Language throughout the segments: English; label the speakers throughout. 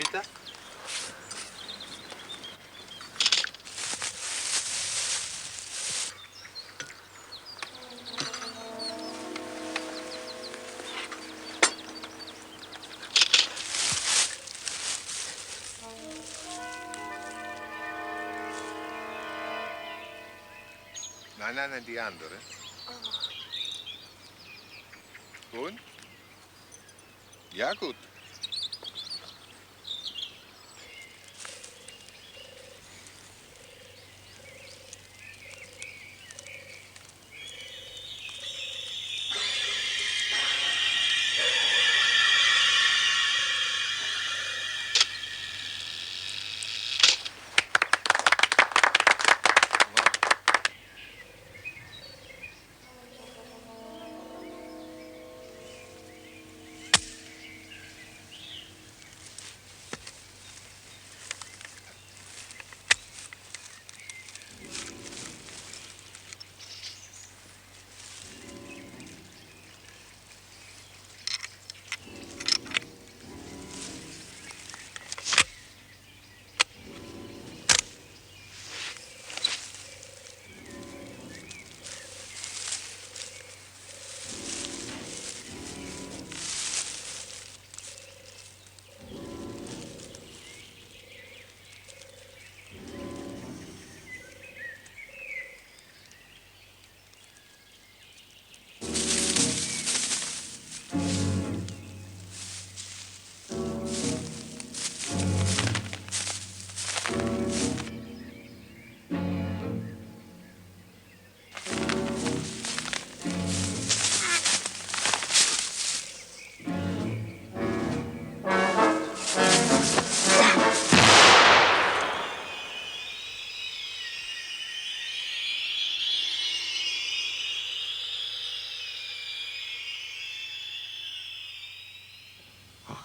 Speaker 1: Peter?
Speaker 2: Nein, die andere. Und? Ja, gut.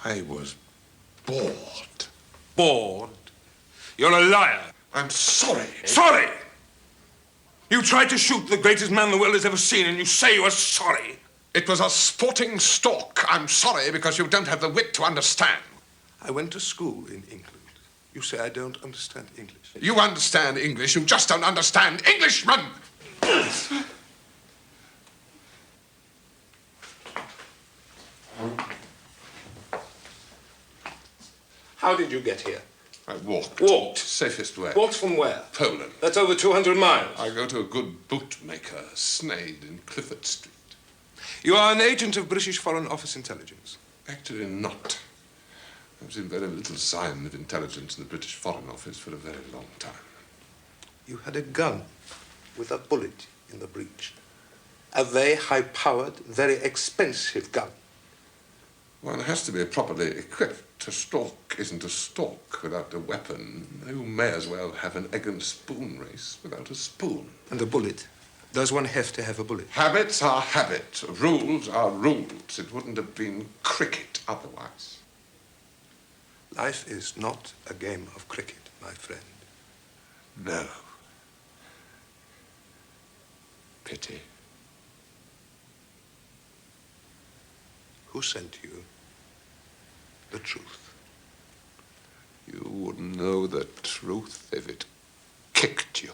Speaker 3: I was bored.
Speaker 4: Bored? You're a liar.
Speaker 3: I'm sorry.
Speaker 4: Sorry? You tried to shoot the greatest man the world has ever seen, and you say you are sorry?
Speaker 3: It was a sporting stalk. I'm sorry because you don't have the wit to understand.
Speaker 4: I went to school in England. You say I don't understand English.
Speaker 3: You understand English. You just don't understand Englishmen.
Speaker 4: How did you get here?
Speaker 3: I walked.
Speaker 4: Walked?
Speaker 3: Safest way.
Speaker 4: Walked from where?
Speaker 3: Poland.
Speaker 4: That's over 200 miles.
Speaker 3: I go to a good bootmaker, Snade in Clifford Street.
Speaker 4: You are an agent of British Foreign Office Intelligence?
Speaker 3: Actually not. I've seen very little sign of intelligence in the British Foreign Office for a very long time.
Speaker 4: You had a gun with a bullet in the breech. A very high-powered, very expensive gun.
Speaker 3: One has to be properly equipped. A stalk isn't a stalk without a weapon. You may as well have an egg and spoon race without a spoon.
Speaker 4: And a bullet. Does one have to have a bullet?
Speaker 3: Habits are habits. Rules are rules. It wouldn't have been cricket otherwise.
Speaker 4: Life is not a game of cricket, my friend.
Speaker 3: No. Pity.
Speaker 4: Who sent you the truth?
Speaker 3: You wouldn't know the truth if it kicked you.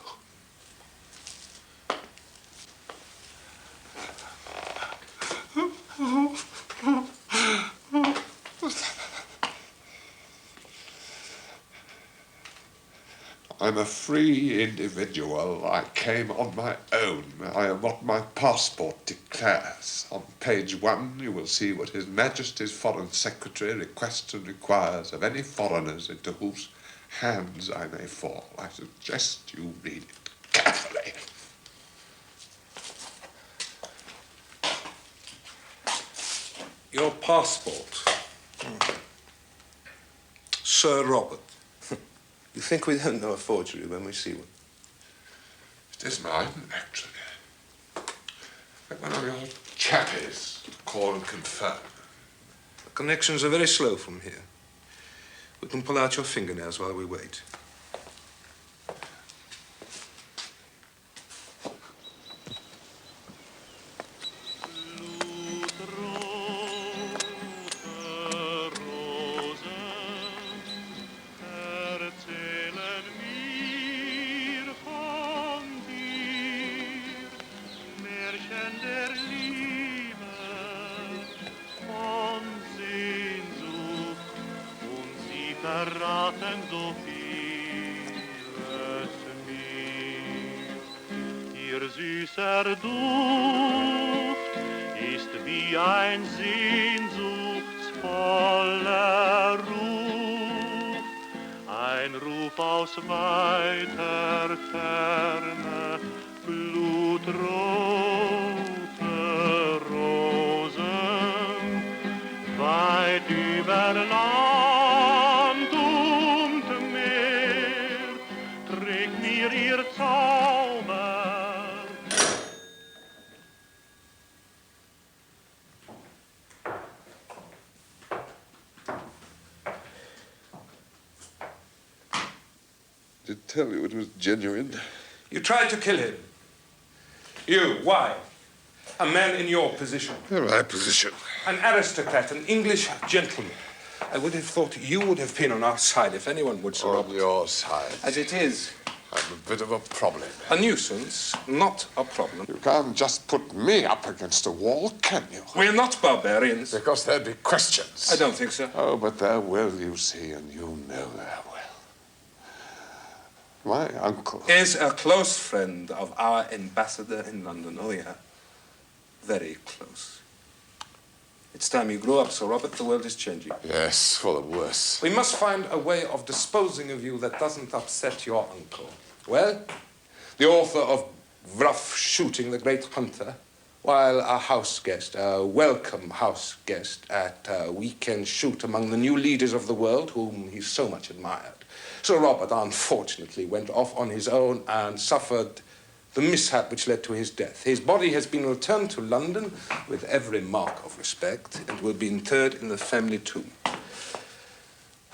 Speaker 3: I'm a free individual. I came on my own. I am what my passport declares. On page 1, you will see what His Majesty's Foreign Secretary requests and requires of any foreigners into whose hands I may fall. I suggest you read it carefully.
Speaker 4: Your passport. Sir Robert. You think we don't know a forgery when we see one?
Speaker 3: It is mine, actually. Get one of your chappies to call and confirm.
Speaker 4: The connections are very slow from here. We can pull out your fingernails while we wait.
Speaker 1: Süßer Duft ist wie ein sehnsuchtsvoller Ruf, ein Ruf aus weiter Ferne, blutrote Rosen, weit über Land und Meer, trägt mir ihr Zauber.
Speaker 3: Did tell you it was genuine.
Speaker 4: You tried to kill him. You, why? A man in your position.
Speaker 3: In my position.
Speaker 4: An aristocrat, an English gentleman. I would have thought you would have been on our side if anyone would, Sir
Speaker 3: On
Speaker 4: Robert.
Speaker 3: your side.
Speaker 4: As it is.
Speaker 3: I'm a bit of a problem.
Speaker 4: A nuisance, not a problem.
Speaker 3: You can't just put me up against a wall, can you?
Speaker 4: We're not barbarians.
Speaker 3: Because there'd be questions.
Speaker 4: I don't think so.
Speaker 3: Oh, but there will, you see, and you know there will. My uncle
Speaker 4: Is a close friend of our ambassador in London. Oh, yeah. Very close. It's time you grew up, Sir Robert. The world is changing.
Speaker 3: Yes, for the worse.
Speaker 4: We must find a way of disposing of you that doesn't upset your uncle. Well, the author of Rough Shooting the Great Hunter, while a house guest, a welcome house guest at a weekend shoot among the new leaders of the world, whom he so much admired, Sir Robert unfortunately went off on his own and suffered the mishap which led to his death. His body has been returned to London with every mark of respect and will be interred in the family tomb.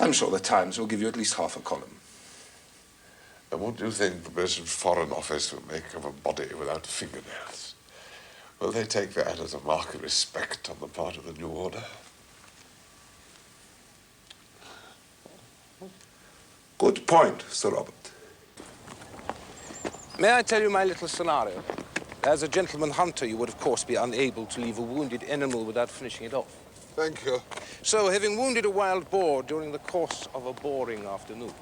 Speaker 4: I'm sure the Times will give you at least half a column.
Speaker 3: And what do you think the British Foreign Office will make of a body without fingernails? Will they take that as a mark of respect on the part of the new order?
Speaker 4: Good point, Sir Robert. May I tell you my little scenario? As a gentleman hunter, you would, of course, be unable to leave a wounded animal without finishing it off.
Speaker 3: Thank you.
Speaker 4: So, having wounded a wild boar during the course of a boring afternoon,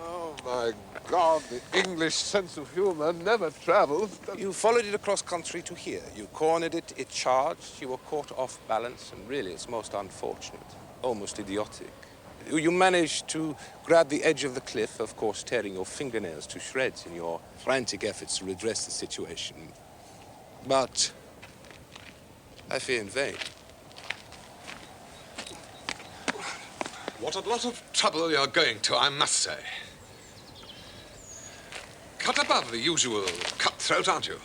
Speaker 3: Oh, my God, the English sense of humor never travels.
Speaker 4: you followed it across country to here. You cornered it, it charged, you were caught off balance, and really, it's most unfortunate, almost idiotic. You managed to grab the edge of the cliff, of course, tearing your fingernails to shreds in your frantic efforts to redress the situation. But I fear in vain.
Speaker 3: What a lot of trouble you're going to, I must say. Cut above the usual cutthroat, aren't you?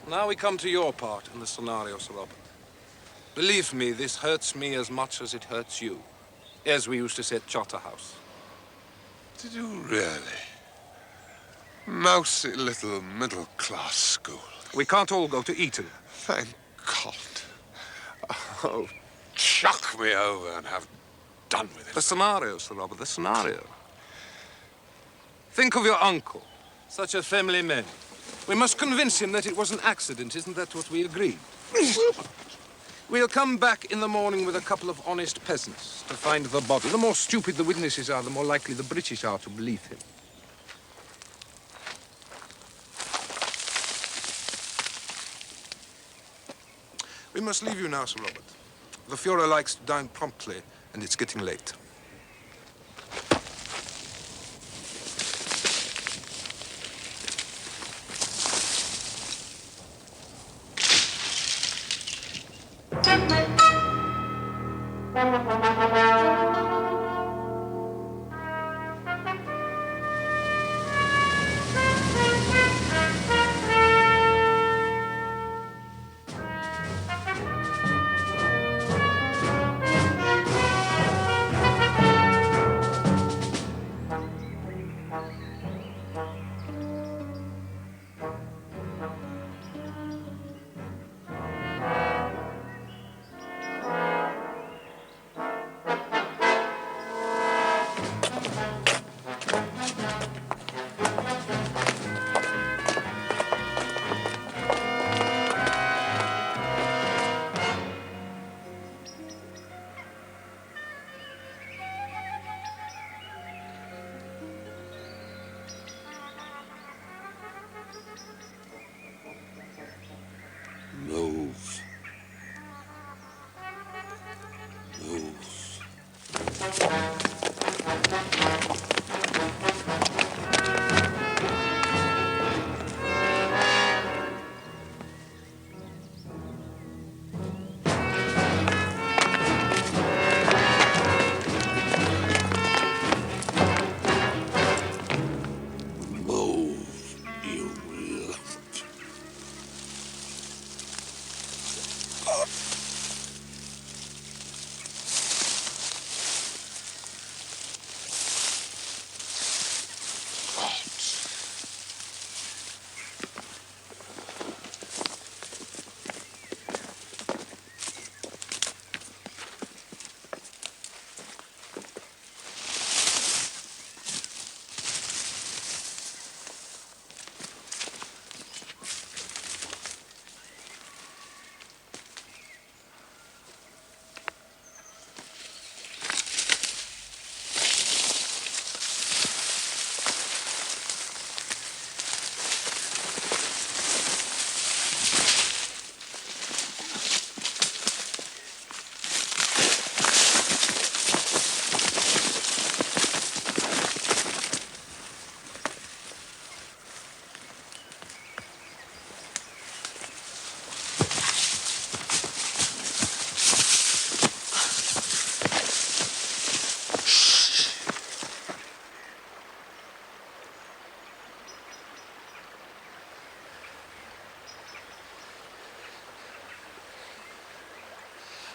Speaker 4: Now we come to your part in the scenario, Sir Robert. Believe me, this hurts me as much as it hurts you, as we used to say at Charterhouse.
Speaker 3: Did you really? Mousy little middle-class school.
Speaker 4: We can't all go to Eton.
Speaker 3: Thank God. Oh, chuck me over and have done with it.
Speaker 4: The scenario, Sir Robert, the scenario. Think of your uncle, such a family man. We must convince him that it was an accident. Isn't that what we agreed? We'll come back in the morning with a couple of honest peasants to find the body. The more stupid the witnesses are, the more likely the British are to believe him. We must leave you now, Sir Robert. The Fuhrer likes to dine promptly, and it's getting late.
Speaker 3: Move.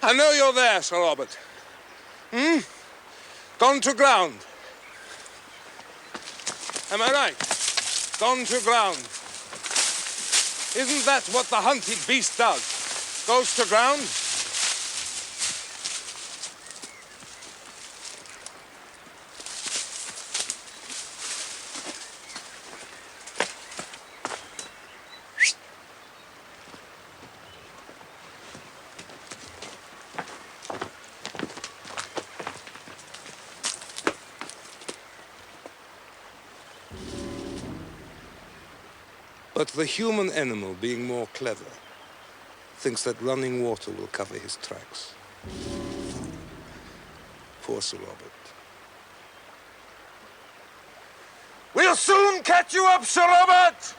Speaker 4: I know you're there, Sir Robert. Gone to ground. Am I right? Gone to ground. Isn't that what the hunted beast does? Goes to ground? But the human animal, being more clever, thinks that running water will cover his tracks. Poor Sir Robert. We'll soon catch you up, Sir Robert!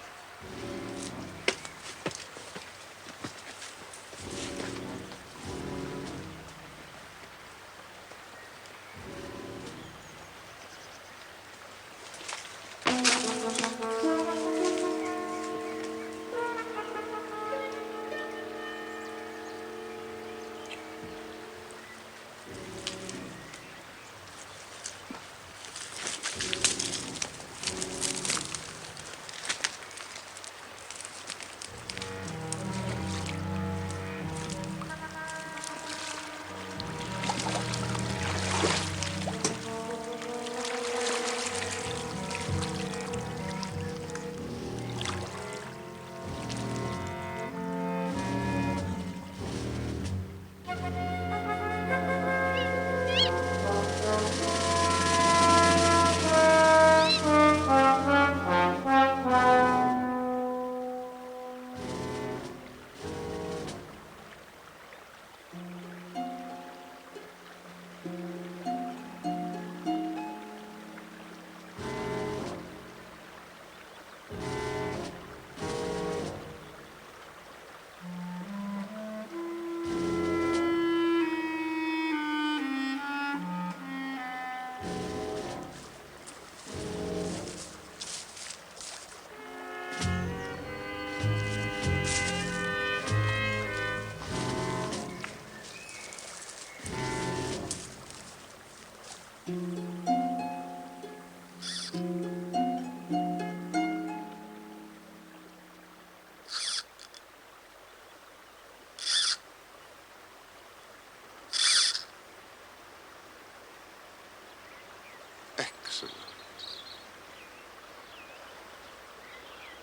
Speaker 3: Excellent.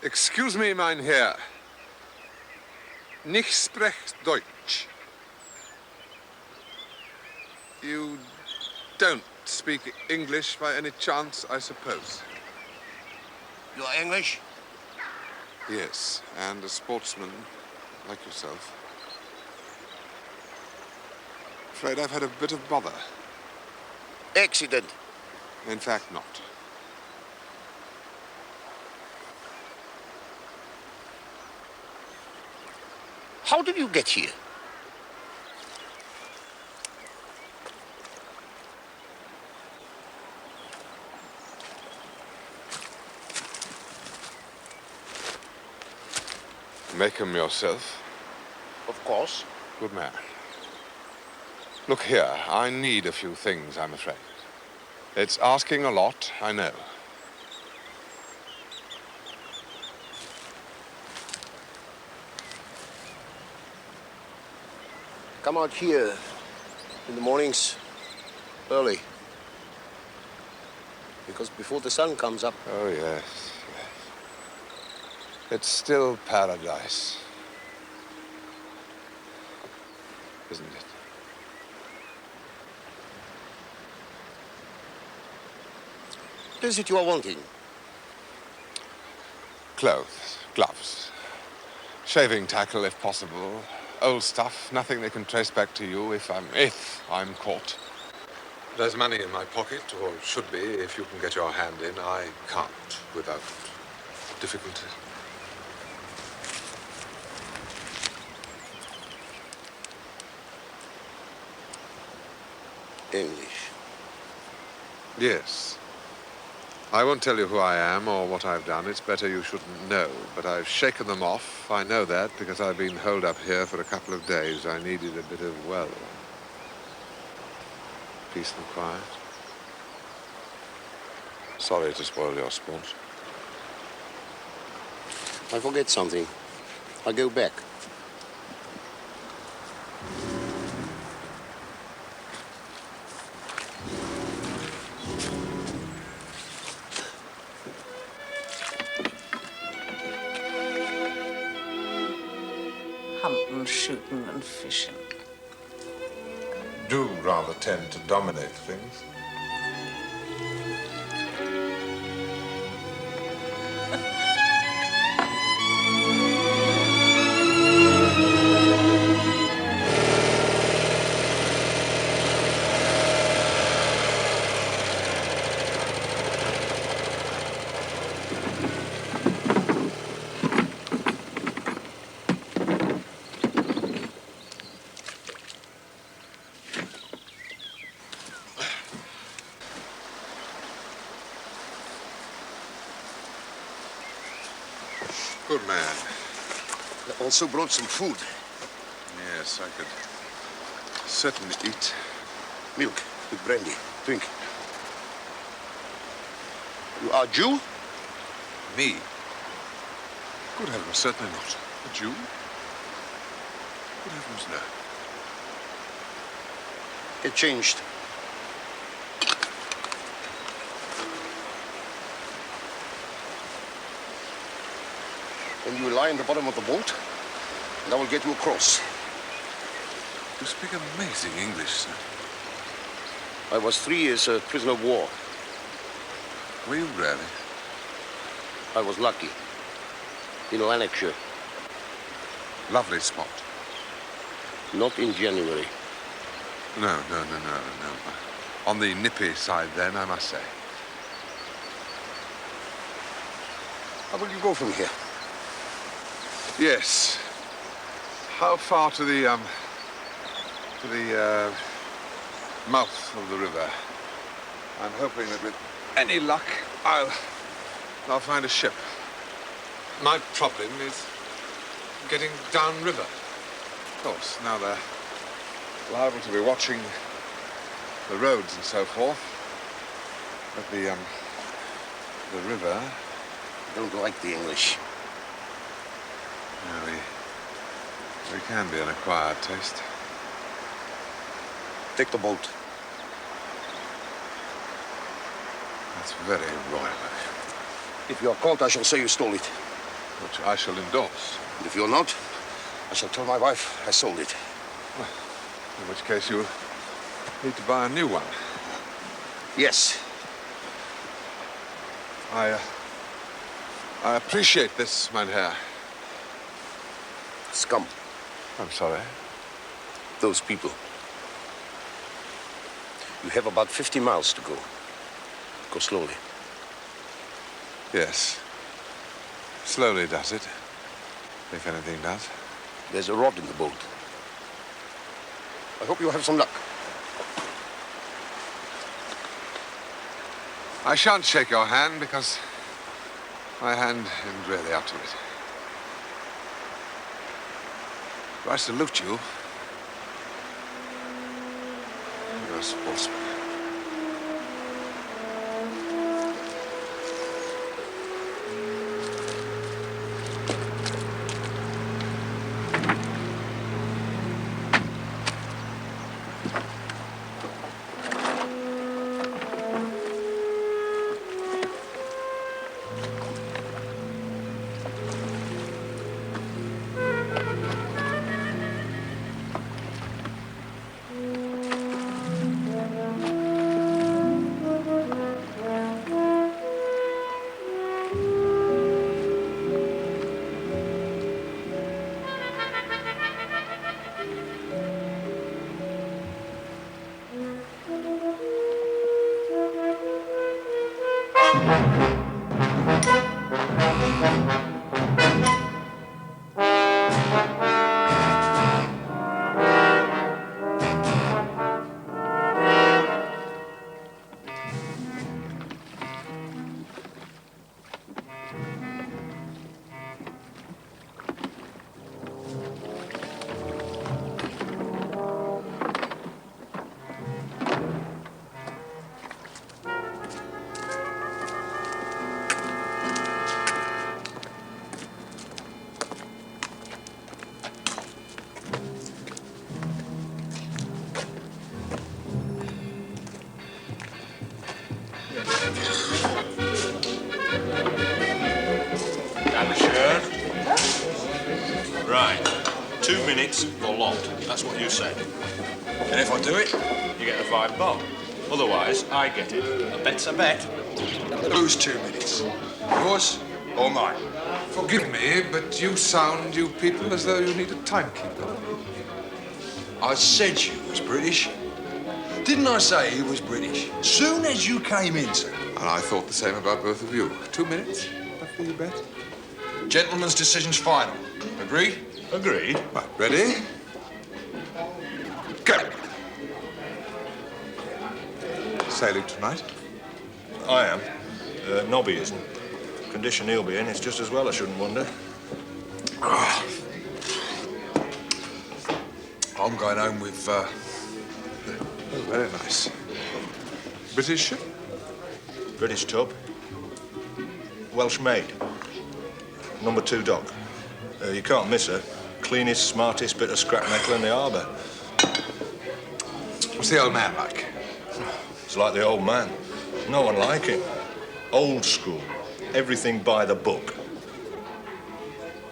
Speaker 3: Excuse me, mein Herr. Nicht sprecht Deutsch. You don't speak English by any chance, I suppose?
Speaker 5: You're English?
Speaker 3: Yes, and a sportsman like yourself. Afraid I've had a bit of bother.
Speaker 5: Accident.
Speaker 3: In fact, not.
Speaker 5: How did you get here?
Speaker 3: Make 'em yourself.
Speaker 5: Of course.
Speaker 3: Good man. Look here, I need a few things, I'm afraid. It's asking a lot, I know.
Speaker 5: Come out here in the mornings early. Because before the sun comes up.
Speaker 3: Oh, yes, yes. It's still paradise. Isn't it?
Speaker 5: What is it you are wanting?
Speaker 3: Clothes, gloves, shaving tackle if possible, old stuff, nothing they can trace back to you if I'm caught. There's money in my pocket, or should be, if you can get your hand in. I can't without difficulty.
Speaker 5: English.
Speaker 3: Yes. I won't tell you who I am or what I've done. It's better you shouldn't know. But I've shaken them off. I know that because I've been holed up here for a couple of days. I needed a bit of, well, peace and quiet. Sorry to spoil your sport.
Speaker 5: I forget something. I go back.
Speaker 6: Hunting, shooting, and fishing.
Speaker 3: Do rather tend to dominate things. Good man.
Speaker 5: I also brought some food.
Speaker 3: Yes, I could certainly eat.
Speaker 5: Milk with brandy. Drink. You are Jew?
Speaker 3: Me? Good heavens, certainly not. A Jew? Good heavens, no.
Speaker 5: It changed. And you will lie in the bottom of the boat, and I will get you across.
Speaker 3: You speak amazing English, sir.
Speaker 5: I was 3 years a prisoner of war.
Speaker 3: Were you really?
Speaker 5: I was lucky. In Lanarkshire.
Speaker 3: Lovely spot.
Speaker 5: Not in January.
Speaker 3: No. On the nippy side, then, I must say.
Speaker 5: How will you go from here?
Speaker 3: Yes. How far to the mouth of the river? I'm hoping that with any luck, I'll find a ship. My problem is getting downriver. Of course, now they're liable to be watching the roads and so forth.
Speaker 2: But the river...
Speaker 5: I don't like the English.
Speaker 2: Yeah, we can be an acquired taste.
Speaker 5: Take the boat.
Speaker 2: That's very royal of
Speaker 5: If you are caught, I shall say you stole it.
Speaker 2: you, which I shall endorse.
Speaker 5: And if you're not, I shall tell my wife I sold it.
Speaker 2: In which case you need to buy a new one.
Speaker 5: Yes.
Speaker 2: I appreciate this, mein Herr.
Speaker 5: Scum.
Speaker 2: I'm sorry.
Speaker 5: Those people. You have about 50 miles to go. Go slowly.
Speaker 2: Yes. Slowly does it, if anything does.
Speaker 5: There's a rod in the boat. I hope you have some luck.
Speaker 2: I shan't shake your hand because my hand isn't really up to it. But I salute you. You're a sportsman.
Speaker 6: Right. 2 minutes or locked. That's what you said. And if I do it, you get a $5 bob. Otherwise, I get it. A bet's a bet.
Speaker 7: Whose 2 minutes? Yours or mine?
Speaker 3: Forgive me, but you sound, you people, as though you need a timekeeper.
Speaker 7: I said you was British. Didn't I say he was British? Soon as you came in, sir.
Speaker 3: And I thought the same about both of you. 2 minutes? That for you bet?
Speaker 7: Gentleman's decision's final. Agree?
Speaker 6: Agreed.
Speaker 3: Right, ready? Go! Sailing tonight?
Speaker 6: I am. Nobby isn't. Condition he'll be in, it's just as well, I shouldn't wonder.
Speaker 7: I'm going home with,
Speaker 3: Oh, very nice. British ship?
Speaker 6: British tub. Welsh maid. Number 2 dock. You can't miss her. Cleanest, smartest bit of scrap metal in the harbour.
Speaker 3: What's the old man like?
Speaker 6: It's like the old man. No one like him. Old school. Everything by the book.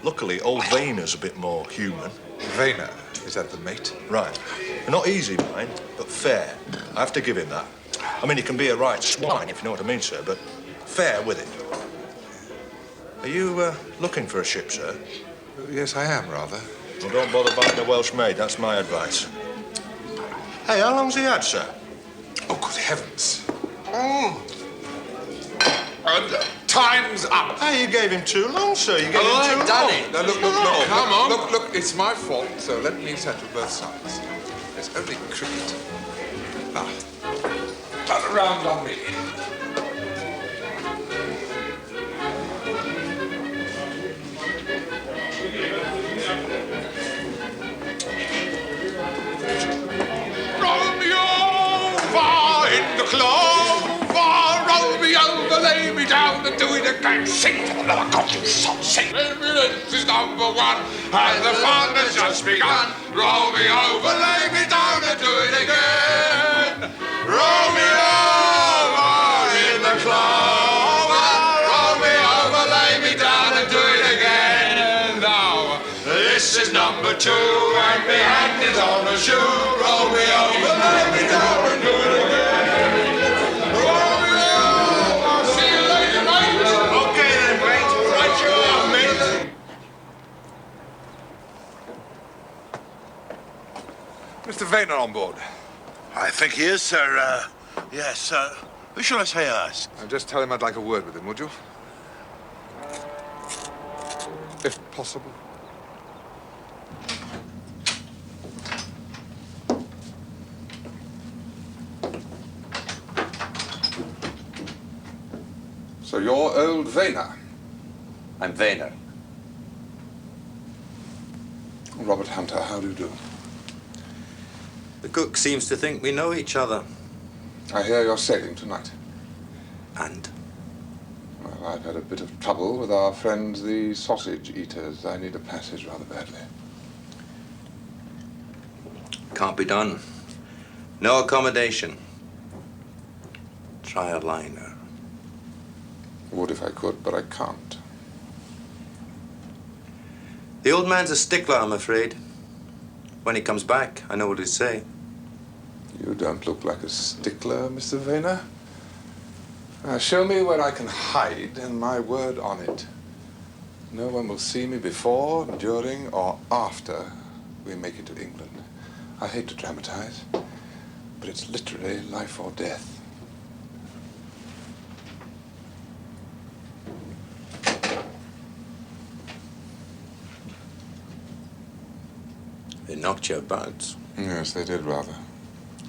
Speaker 6: Luckily, old Vayner's a bit more human.
Speaker 3: Vayner, is that the mate?
Speaker 6: Right. Not easy, mind, but fair. I have to give him that. I mean, he can be a right swine, if you know what I mean, sir, but fair with it. Are you looking for a ship, sir?
Speaker 3: Yes, I am, rather.
Speaker 6: Well, don't bother buying a Welsh maid, that's my advice. Hey, how long's he had, sir?
Speaker 3: Oh, good heavens. And time's up.
Speaker 6: Hey, you gave him too long, sir. You gave him
Speaker 7: I
Speaker 6: too
Speaker 7: done
Speaker 6: long.
Speaker 7: it.
Speaker 3: Now, look,
Speaker 7: Come on.
Speaker 3: Look, it's my fault, so let me settle both sides. It's only cricket. Now, turn around on me. Romeo, find the clover, down to do it again. Sing to another god, you son. Sing. This is number one, and the fun has just begun. Roll me over, lay me down and do it again. Roll me over in the clover. Roll me over, lay me down and do it again. Now, this is number two, and my hand is on the shoe. Roll me over, lay me down and do it again. Roll me over. See you later, mate. Okay then, mate. Right you are, mate.
Speaker 6: Mr. Vayner on board.
Speaker 7: I think he is, sir. Yes, who shall I say ask?
Speaker 6: Just tell him I'd like a word with him, would you? If possible.
Speaker 4: So you're old Vayner?
Speaker 8: I'm Vayner.
Speaker 4: Robert Hunter, how do you do?
Speaker 8: The cook seems to think we know each other.
Speaker 4: I hear you're sailing tonight.
Speaker 8: And?
Speaker 4: Well, I've had a bit of trouble with our friends, the sausage eaters. I need a passage rather badly.
Speaker 8: Can't be done. No accommodation. Try a liner.
Speaker 4: Would if I could, but I can't.
Speaker 8: The old man's a stickler, I'm afraid. When he comes back, I know what he'll say.
Speaker 4: You don't look like a stickler, Mr. Vayner. Now, show me where I can hide, and my word on it. No one will see me before, during, or after we make it to England. I hate to dramatize, but it's literally life or death.
Speaker 8: They knocked you about.
Speaker 4: Yes, they did rather.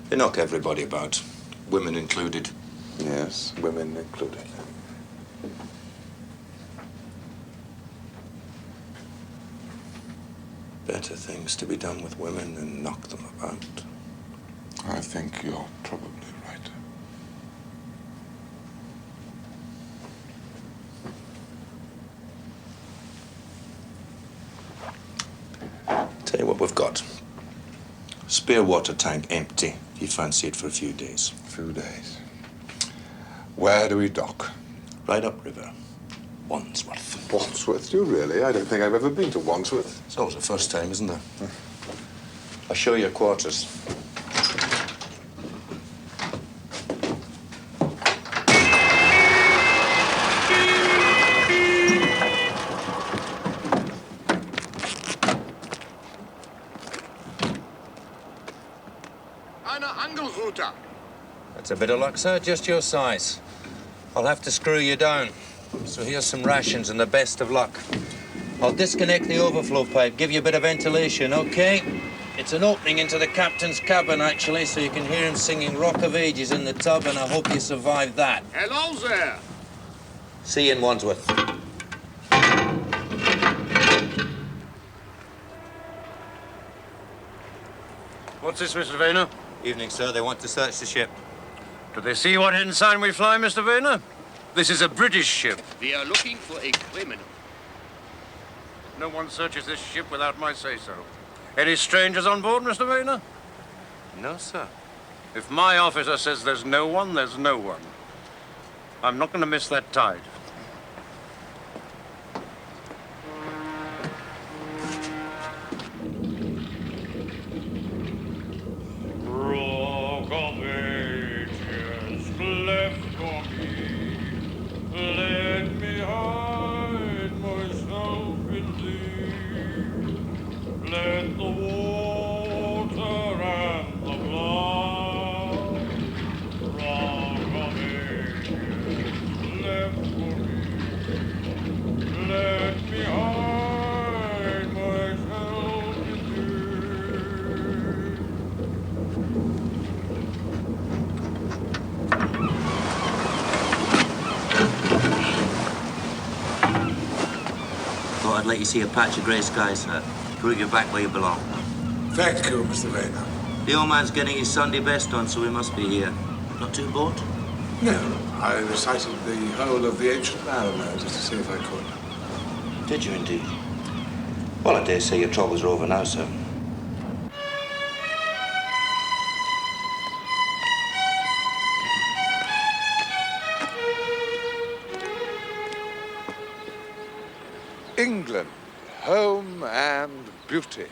Speaker 8: They knock everybody about, women included.
Speaker 4: Yes, women included.
Speaker 8: Better things to be done with women than knock them about.
Speaker 4: I think you're probably right.
Speaker 8: Tell you what we've got. Spare water tank empty. You fancy it for a few days.
Speaker 4: A few days. Where do we dock?
Speaker 8: Right upriver. Wandsworth.
Speaker 4: Wandsworth? Do you really? I don't think I've ever been to Wandsworth.
Speaker 8: It's always the first time, isn't there? I'll show you your quarters. That's a bit of luck, sir. Just your size. I'll have to screw you down. So here's some rations and the best of luck. I'll disconnect the overflow pipe, give you a bit of ventilation, okay? It's an opening into the captain's cabin, actually, so you can hear him singing Rock of Ages in the tub, and I hope you survive that.
Speaker 5: Hello there.
Speaker 8: See you in Wandsworth.
Speaker 9: What's this, Mr. Vayner?
Speaker 8: Evening, sir. They want to search the ship.
Speaker 9: Do they see what ensign we fly, Mr. Vayner? This is a British ship.
Speaker 5: We are looking for a criminal.
Speaker 9: No one searches this ship without my say-so. Any strangers on board, Mr. Vayner?
Speaker 8: No, sir.
Speaker 9: If my officer says there's no one, there's no one. I'm not going to miss that tide.
Speaker 1: Rock of ages left for me. Let me hide myself in thee. Let the water and the blood. Rock of ages left for me. Let me hide myself in thee.
Speaker 8: Thought I'd let you see a patch of grey skies, sir. Prove you're back where you belong.
Speaker 3: Thank you, Mr. Vayner.
Speaker 8: The old man's getting his Sunday best on, so we must be here. Not too bored?
Speaker 10: No, I recited the whole of the ancient mariner just to see if I could.
Speaker 8: Did you indeed? Well, I dare say your troubles are over now, sir.
Speaker 3: England, home and beauty.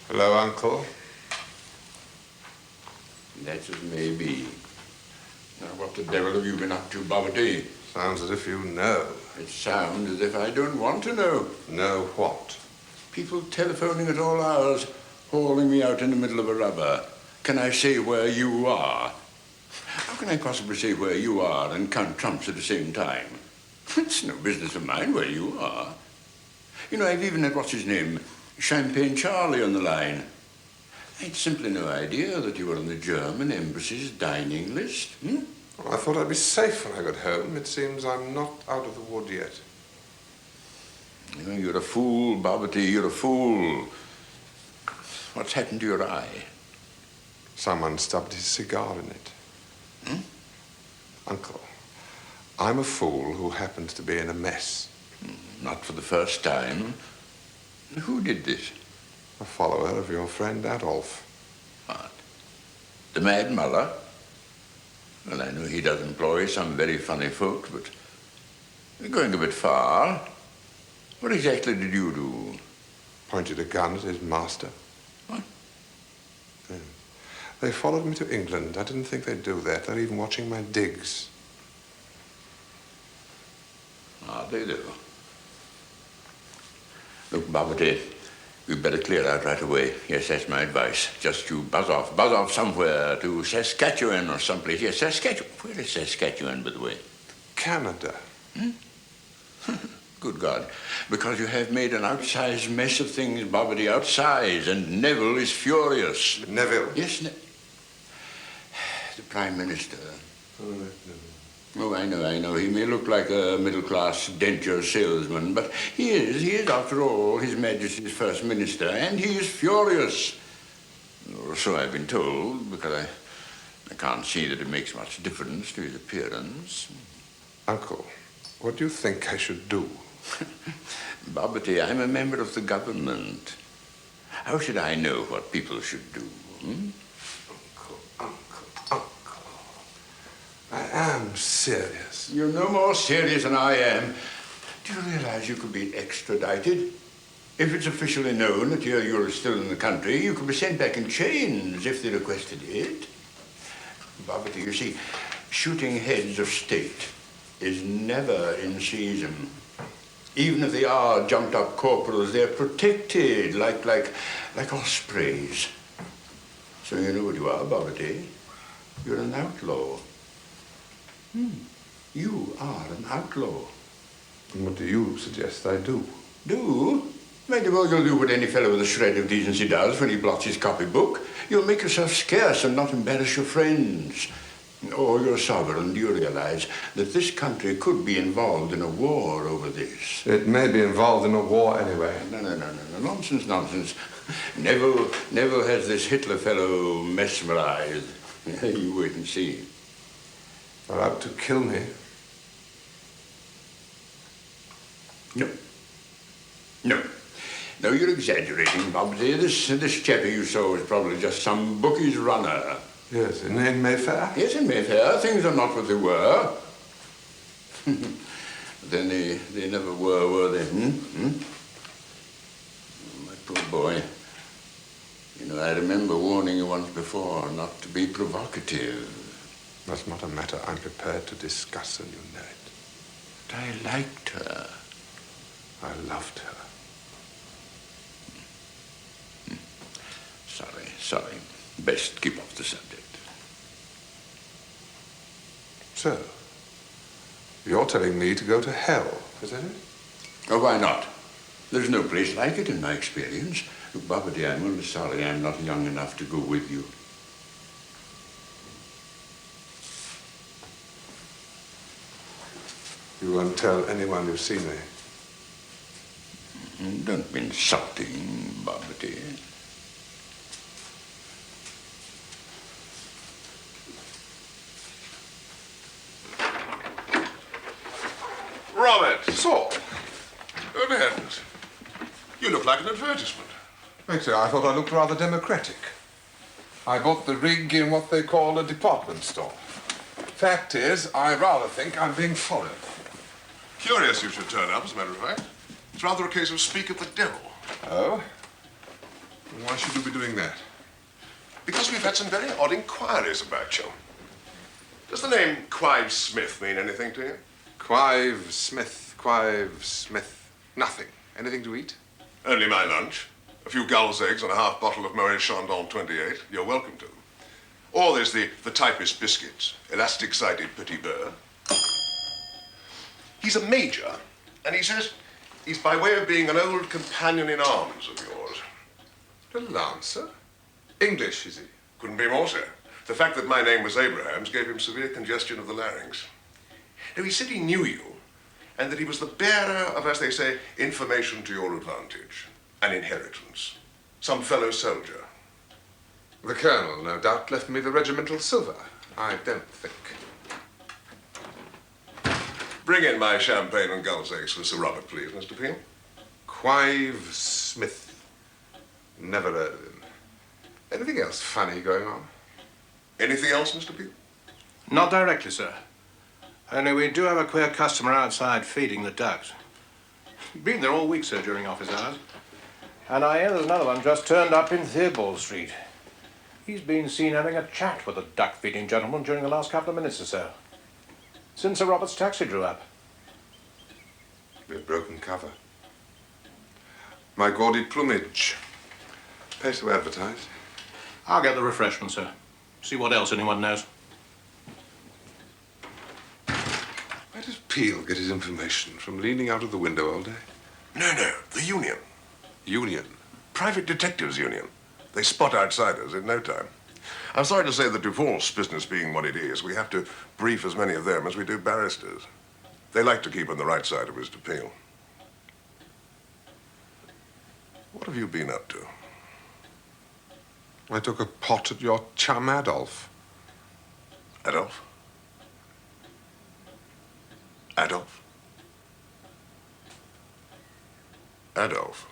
Speaker 3: Hello, Uncle.
Speaker 11: That's as may be. Now, what the devil have you been up to, Bobbity?
Speaker 3: Sounds as if you know.
Speaker 11: It sounds as if I don't want to know.
Speaker 3: Know what?
Speaker 11: People telephoning at all hours, hauling me out in the middle of a rubber. Can I say where you are? How can I possibly say where you are and count trumps at the same time? It's no business of mine where you are. You know, I've even had, what's his name, Champagne Charlie on the line. I had simply no idea that you were on the German embassy's dining list.
Speaker 3: Well, I thought I'd be safe when I got home. It seems I'm not out of the wood yet.
Speaker 11: You know, you're a fool, Bobbity, you're a fool. What's happened to your eye?
Speaker 3: Someone stubbed his cigar in it. Uncle, I'm a fool who happens to be in a mess.
Speaker 11: Not for the first time. Who did this?
Speaker 3: A follower of your friend Adolf.
Speaker 11: What? The Mad Muller? Well, I know he does employ some very funny folk, but you're going a bit far. What exactly did you do?
Speaker 3: Pointed a gun at his master.
Speaker 11: What?
Speaker 3: Yeah. They followed me to England. I didn't think they'd do that. They're even watching my digs.
Speaker 11: Ah, they do. Look, Bobbity, you'd better clear out right away. Yes, that's my advice. Just you buzz off somewhere to Saskatchewan or someplace. Yes, Saskatchewan. Where is Saskatchewan, by the way?
Speaker 3: Canada.
Speaker 11: Good God. Because you have made an outsized mess of things, Bobbity, outsized, and Neville is furious.
Speaker 3: Neville?
Speaker 11: Yes, the Prime Minister. Oh, I know. He may look like a middle-class denture salesman, but he is, after all, His Majesty's First Minister, and he is furious. Or so I've been told, because I can't see that it makes much difference to his appearance.
Speaker 3: Uncle, what do you think I should do?
Speaker 11: Bobbity, I'm a member of the government. How should I know what people should do?
Speaker 3: Uncle. I am serious.
Speaker 11: You're no more serious than I am. Do you realize you could be extradited? If it's officially known that you're still in the country, you could be sent back in chains if they requested it. Bobbity, you see, shooting heads of state is never in season. Even if they are jumped-up corporals, they're protected like ospreys. So you know what you are, Bobbity. You're an outlaw. You are an outlaw.
Speaker 3: And what do you suggest I do?
Speaker 11: Do? Mighty well you'll do what any fellow with a shred of decency does when he blots his copybook. You'll make yourself scarce and not embarrass your friends. Or your sovereign, do you realize that this country could be involved in a war over this?
Speaker 3: It may be involved in a war anyway.
Speaker 11: No. Nonsense. Neville has this Hitler fellow mesmerized. You wait and see.
Speaker 3: They're out to kill me.
Speaker 11: No, you're exaggerating, Bobbsy. This chappie you saw was probably just some bookie's runner.
Speaker 3: Yes, in Mayfair?
Speaker 11: Yes, in Mayfair. Things are not what they were. Then they never were they? My poor boy. You know, I remember warning you once before not to be provocative.
Speaker 3: That's not a matter I'm prepared to discuss, and you know it.
Speaker 11: But I liked her.
Speaker 3: I loved her.
Speaker 11: Sorry. Best keep off the subject.
Speaker 3: So, you're telling me to go to hell, is that it?
Speaker 11: Oh, why not? There's no place like it in my experience. Look, Bobby, dear, I'm only sorry I'm not young enough to go with you.
Speaker 3: You won't tell anyone you've seen me?
Speaker 11: Don't be insulting, Bobby, dear.
Speaker 2: Robert! Saul! Good heavens. You look like an advertisement.
Speaker 3: Actually, I thought I looked rather democratic. I bought the rig in what they call a department store. Fact is, I rather think I'm being followed.
Speaker 2: Curious you should turn up, as a matter of fact. It's rather a case of speak of the devil.
Speaker 3: Oh? Why should you be doing that?
Speaker 2: Because we've had some very odd inquiries about you. Does the name Clive Smith mean anything to you?
Speaker 3: Clive Smith. Nothing. Anything to eat?
Speaker 2: Only my lunch. A few gull's eggs and a half bottle of Moet Chandon 28. You're welcome to them. Or there's the typist biscuits. Elastic-sided petit beurre. He's a major, and he says he's by way of being an old companion in arms of yours.
Speaker 3: A lancer? English, is he?
Speaker 2: Couldn't be more so. The fact that my name was Abrahams gave him severe congestion of the larynx. No, he said he knew you, and that he was the bearer of, as they say, information to your advantage. An inheritance. Some fellow soldier.
Speaker 3: The colonel, no doubt, left me the regimental silver. I don't think.
Speaker 2: Bring in my champagne and gull's eggs for Sir Robert, please, Mr. Peel.
Speaker 3: Clive Smith. Never heard of him. Anything else funny going on?
Speaker 2: Anything else, Mr. Peel?
Speaker 6: Not directly, sir. Only we do have a queer customer outside feeding the ducks. Been there all week, sir, during office hours. And I hear there's another one just turned up in Theobald Street. He's been seen having a chat with a duck-feeding gentleman during the last couple of minutes or so. Since Sir Robert's taxi drew up.
Speaker 3: With broken cover. My gaudy plumage. Pays to advertise.
Speaker 6: I'll get the refreshment, sir. See what else anyone knows.
Speaker 3: Where does Peel get his information? From leaning out of the window all day?
Speaker 2: No, the union.
Speaker 3: Union?
Speaker 2: Private Detectives Union. They spot outsiders in no time. I'm sorry to say the divorce business being what it is, we have to brief as many of them as we do barristers. They like to keep on the right side of Mr. Peel. What have you been up to?
Speaker 3: I took a pot at your chum Adolf.
Speaker 2: Adolf? Adolf? Adolf?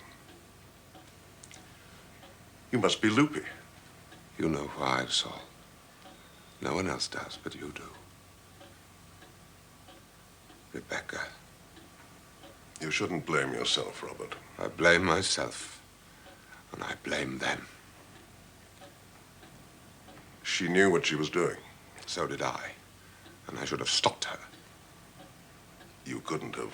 Speaker 2: You must be loopy.
Speaker 3: You know why, Saul. No one else does, but you do. Rebecca.
Speaker 2: You shouldn't blame yourself, Robert.
Speaker 3: I blame myself, and I blame them.
Speaker 2: She knew what she was doing.
Speaker 3: So did I, and I should have stopped her.
Speaker 2: You couldn't have.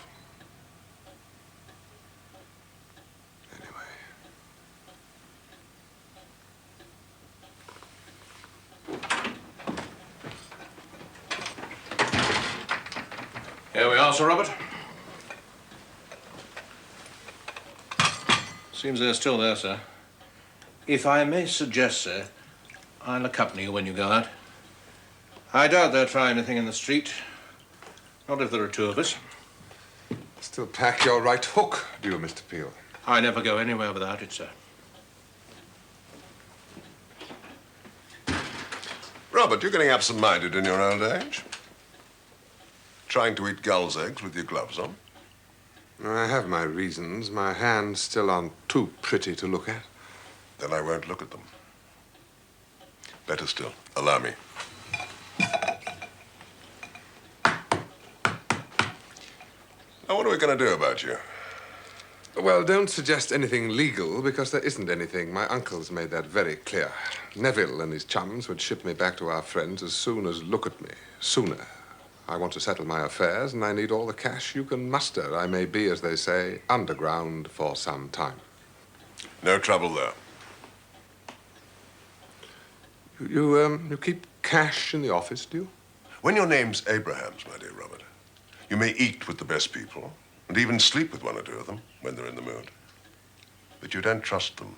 Speaker 6: Here we are, Sir Robert. Seems they're still there, sir. If I may suggest, sir, I'll accompany you when you go out. I doubt they'll try anything in the street. Not if there are two of us.
Speaker 3: Still pack your right hook, do you, Mr. Peel?
Speaker 6: I never go anywhere without it, sir.
Speaker 2: Robert, you're getting absent-minded in your old age. Trying to eat gull's eggs with your gloves on.
Speaker 3: I have my reasons. My hands still aren't too pretty to look at.
Speaker 2: Then I won't look at them. Better still, allow me. Now, what are we going to do about you?
Speaker 3: Well, don't suggest anything legal, because there isn't anything. My uncle's made that very clear. Neville and his chums would ship me back to our friends as soon as look at me. Sooner. I want to settle my affairs, and I need all the cash you can muster. I may be, as they say, underground for some time.
Speaker 2: No trouble there.
Speaker 3: You keep cash in the office, do you?
Speaker 2: When your name's Abrahams, my dear Robert, you may eat with the best people and even sleep with one or two of them when they're in the mood. But you don't trust them.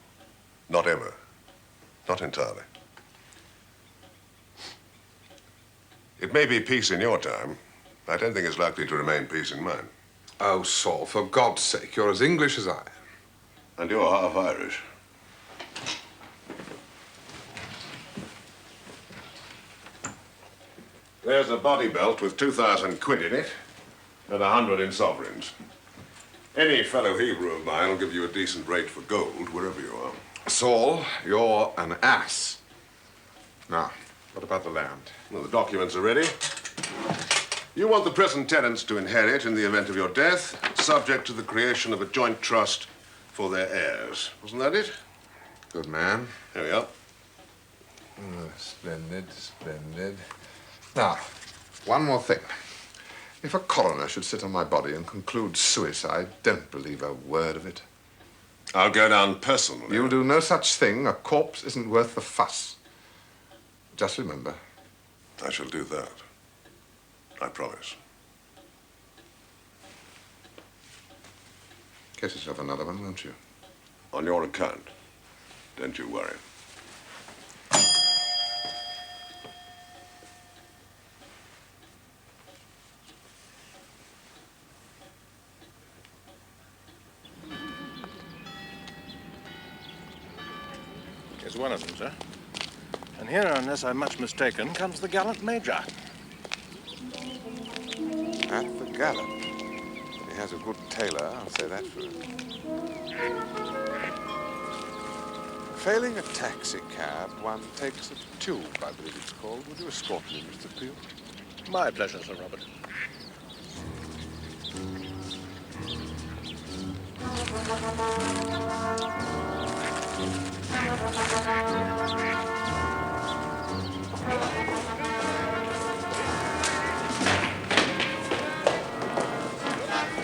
Speaker 2: Not ever. Not entirely. It may be peace in your time. I don't think it's likely to remain peace in mine.
Speaker 3: Oh, Saul, for God's sake, you're as English as I.
Speaker 2: And you're half Irish. There's a body belt with 2,000 quid in it and 100 in sovereigns. Any fellow Hebrew of mine will give you a decent rate for gold wherever you are.
Speaker 3: Saul, you're an ass. Now, what about the land?
Speaker 2: Well, the documents are ready. You want the present tenants to inherit in the event of your death, subject to the creation of a joint trust for their heirs. Wasn't that it?
Speaker 3: Good man.
Speaker 2: Here we are.
Speaker 3: Oh, splendid, splendid. Now, one more thing. If a coroner should sit on my body and conclude suicide, don't believe a word of it.
Speaker 2: I'll go down personally.
Speaker 3: You'll do no such thing. A corpse isn't worth the fuss. Just remember.
Speaker 2: I shall do that. I promise.
Speaker 3: Get yourself another one, won't you?
Speaker 2: On your account. Don't you worry.
Speaker 9: Here's one of them, sir. And here, unless I'm much mistaken, comes the gallant major.
Speaker 3: At the gallop. He has a good tailor, I'll say that for him. Failing a taxi cab, one takes a tube, I believe it's called. Would you escort me, Mr. Peel?
Speaker 9: My pleasure, Sir Robert.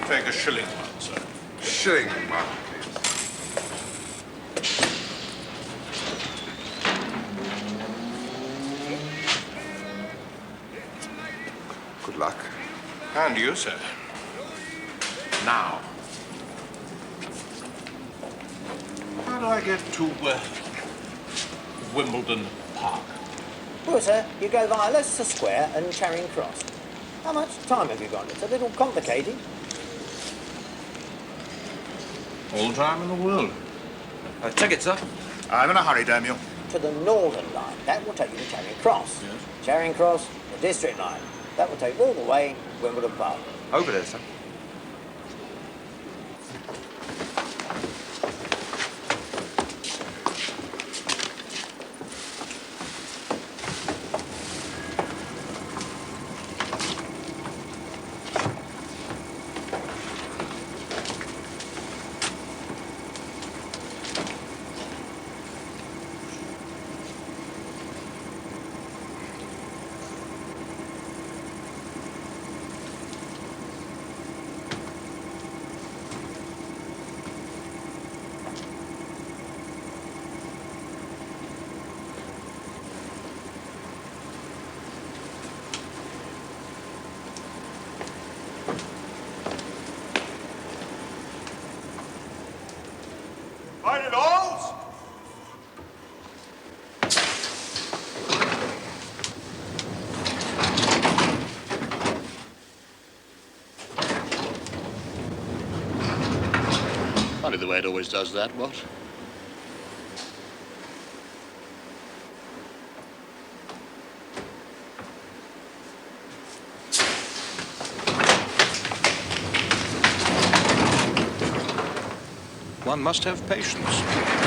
Speaker 6: Take a shilling one, sir.
Speaker 3: Shilling one, please. Good luck.
Speaker 6: And you, sir. Now, how do I get to Wimbledon Park?
Speaker 12: Well, sir, you go via Leicester Square and Charing Cross. How much time have you got? It's a little complicated.
Speaker 6: All the time in the world.
Speaker 13: Ticket, sir. I'm in a hurry, damn you.
Speaker 12: To the Northern Line. That will take you to Charing Cross.
Speaker 6: Yes.
Speaker 12: Charing Cross, the District Line. That will take you all the way to Wimbledon Park.
Speaker 13: Over there, sir.
Speaker 11: Find it all?
Speaker 5: Funny the way it always does that, what?
Speaker 6: one must have patience.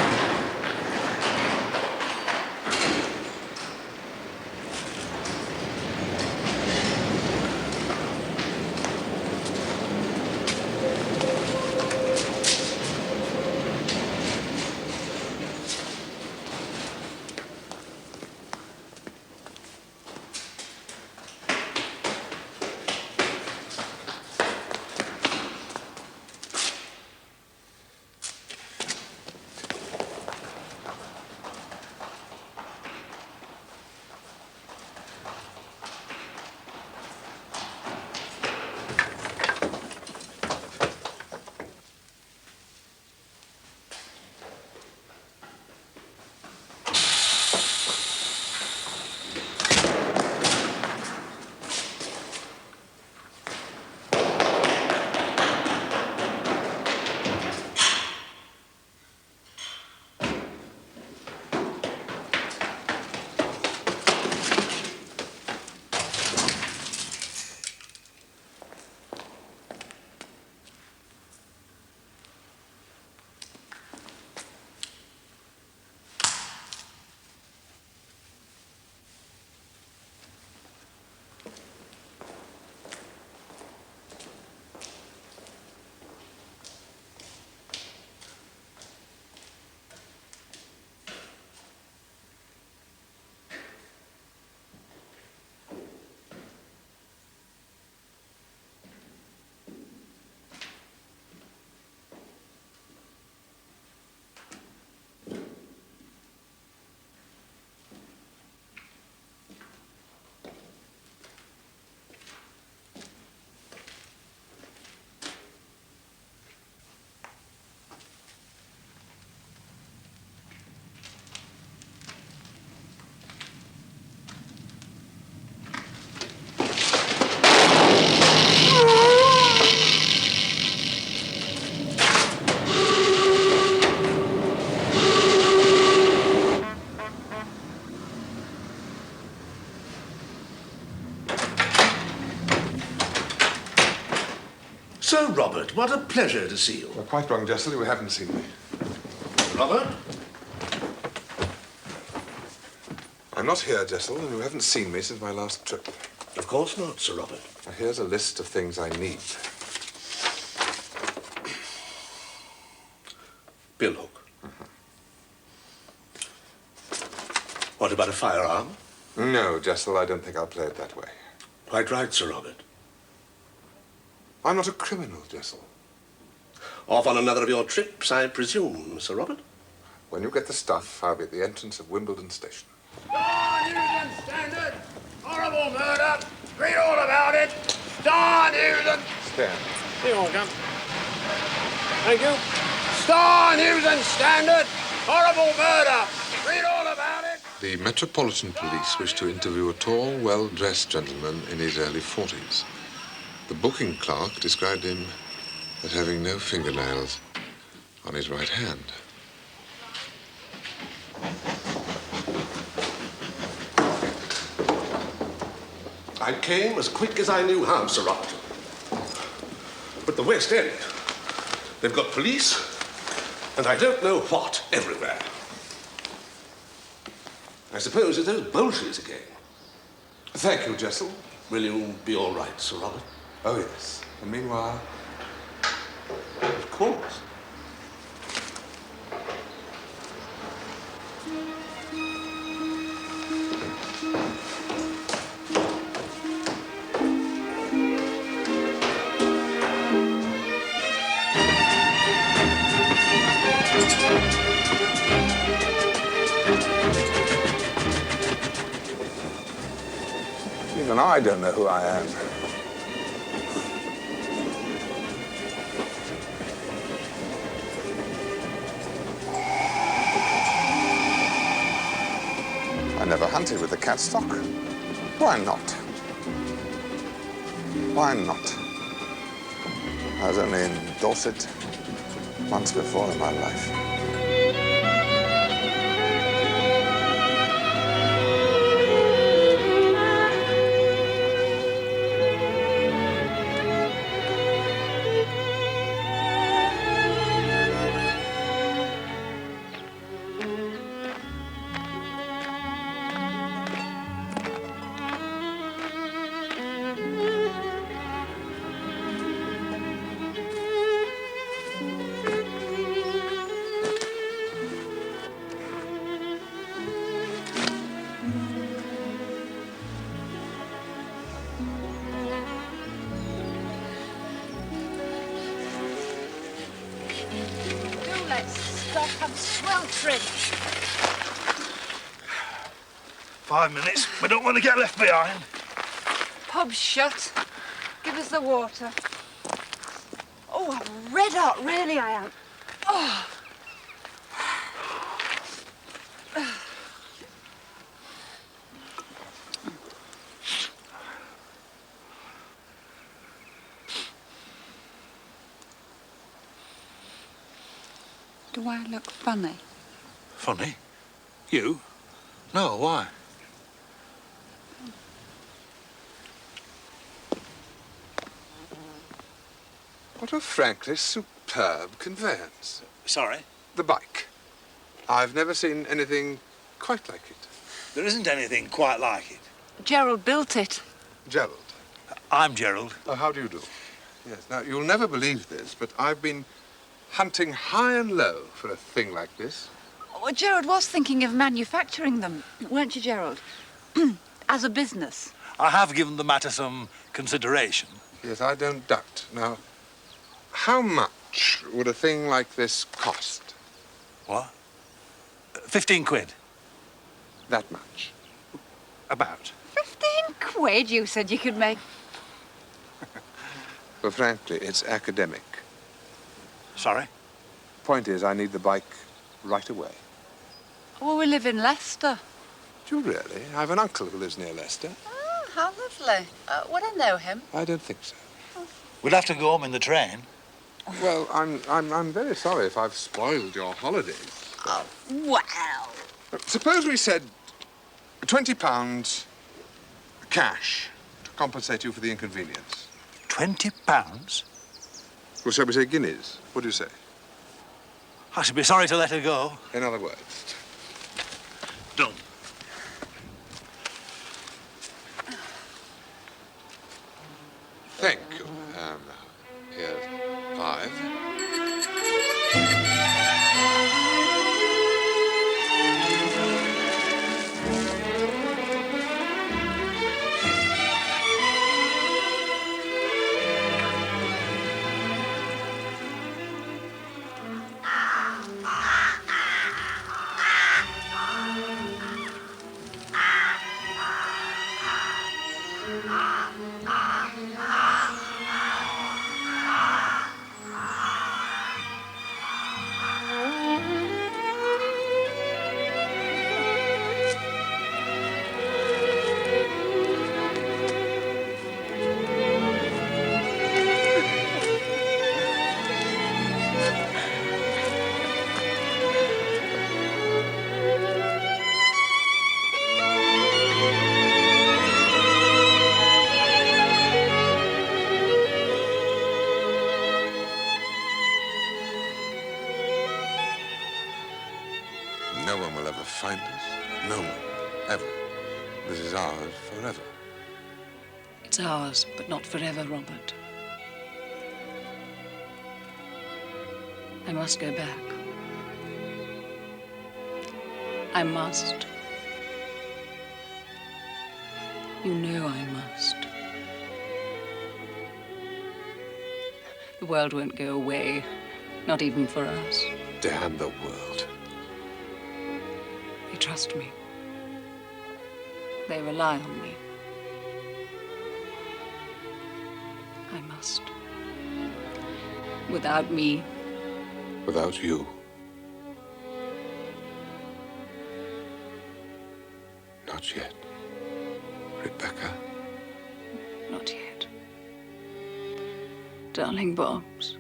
Speaker 14: So, Robert, what a pleasure to see you.
Speaker 3: You're quite wrong, Jessel. You haven't seen me.
Speaker 14: Robert?
Speaker 3: I'm not here, Jessel, and you haven't seen me since my last trip.
Speaker 14: Of course not, Sir Robert.
Speaker 3: Now, here's a list of things I need.
Speaker 14: Billhook. What about a firearm?
Speaker 3: No, Jessel, I don't think I'll play it that way.
Speaker 14: Quite right, Sir Robert.
Speaker 3: I'm not a criminal, Jessel.
Speaker 14: Off on another of your trips, I presume, Sir Robert?
Speaker 3: When you get the stuff, I'll be at the entrance of Wimbledon Station.
Speaker 1: Star News Standard! Horrible murder! Read all about it! Star News and...
Speaker 3: Stand.
Speaker 1: Here you all come. Thank you. Star News and Standard! Horrible murder! Read all about it!
Speaker 3: The Metropolitan Police wish to interview a tall, well-dressed gentleman in his early 40s. The booking clerk described him as having no fingernails on his right hand.
Speaker 14: I came as quick as I knew how, Sir Robert. But the West End, they've got police, and I don't know what everywhere. I suppose it's those Bolsheviks again.
Speaker 3: Thank you, Jessel.
Speaker 14: Will you be all right, Sir Robert?
Speaker 3: Oh, yes. And meanwhile...
Speaker 14: Of course.
Speaker 10: Even I don't know who I am. I never hunted with the cat stock. Why not? Why not? I was only in Dorset once before in my life.
Speaker 15: trench.
Speaker 16: 5 minutes. We don't want to get left behind.
Speaker 15: Pub's shut. Give us the water. Oh, I'm red hot, really I am. Oh.
Speaker 17: Do I look funny?
Speaker 16: Funny? You? No, why?
Speaker 3: What a frankly superb conveyance.
Speaker 16: Sorry?
Speaker 3: The bike. I've never seen anything quite like it.
Speaker 16: There isn't anything quite like it.
Speaker 15: Gerald built it.
Speaker 3: Gerald.
Speaker 16: I'm Gerald.
Speaker 3: Oh, how do you do? Yes, now, you'll never believe this, but I've been hunting high and low for a thing like this.
Speaker 15: Well, Gerald was thinking of manufacturing them, weren't you, Gerald? As a business.
Speaker 16: I have given the matter some consideration.
Speaker 3: Yes, I don't doubt. Now, how much would a thing like this cost?
Speaker 16: What? 15 quid.
Speaker 3: That much.
Speaker 16: About.
Speaker 15: 15 quid you said you could make.
Speaker 3: Well, frankly, it's academic.
Speaker 16: Sorry?
Speaker 3: Point is, I need the bike right away.
Speaker 15: Well, we live in Leicester.
Speaker 3: Do you really? I have an uncle who lives near Leicester.
Speaker 15: Oh, how lovely. Would I know him?
Speaker 3: I don't think so.
Speaker 16: We'll have to go home in the train.
Speaker 3: Well, I'm very sorry if I've spoiled your holidays.
Speaker 15: Oh, well.
Speaker 3: Suppose we said £20 cash to compensate you for the inconvenience.
Speaker 16: £20?
Speaker 3: Well, shall we say guineas? What do you say?
Speaker 16: I should be sorry to let her go.
Speaker 3: In other words.
Speaker 16: Done.
Speaker 3: Thank you. Here's 5. No one will ever find us. No one. Ever. This is ours forever.
Speaker 17: It's ours, but not forever, Robert. I must go back. I must. You know I must. The world won't go away, not even for us.
Speaker 3: Damn the world.
Speaker 17: They trust me. They rely on me. I must. Without me.
Speaker 3: Without you. Not yet. Rebecca.
Speaker 17: Not yet. Darling Bobs.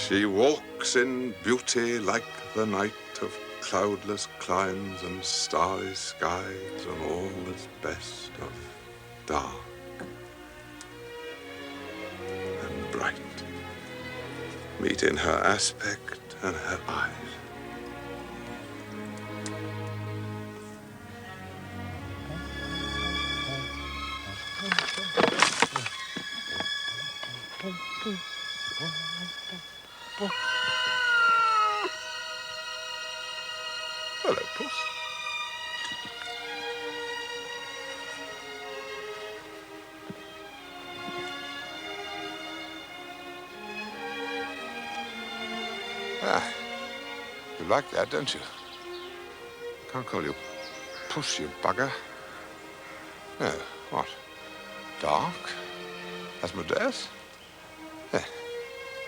Speaker 3: She walks in beauty like the night of cloudless climes and starry skies and all that's best of dark and bright. Meet in her aspect and her eyes. Hello, Puss. Ah, you like that, don't you? Can't call you Puss, you bugger. No, what? Dark? Asmodeus? Yeah,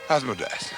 Speaker 3: Asmodeus.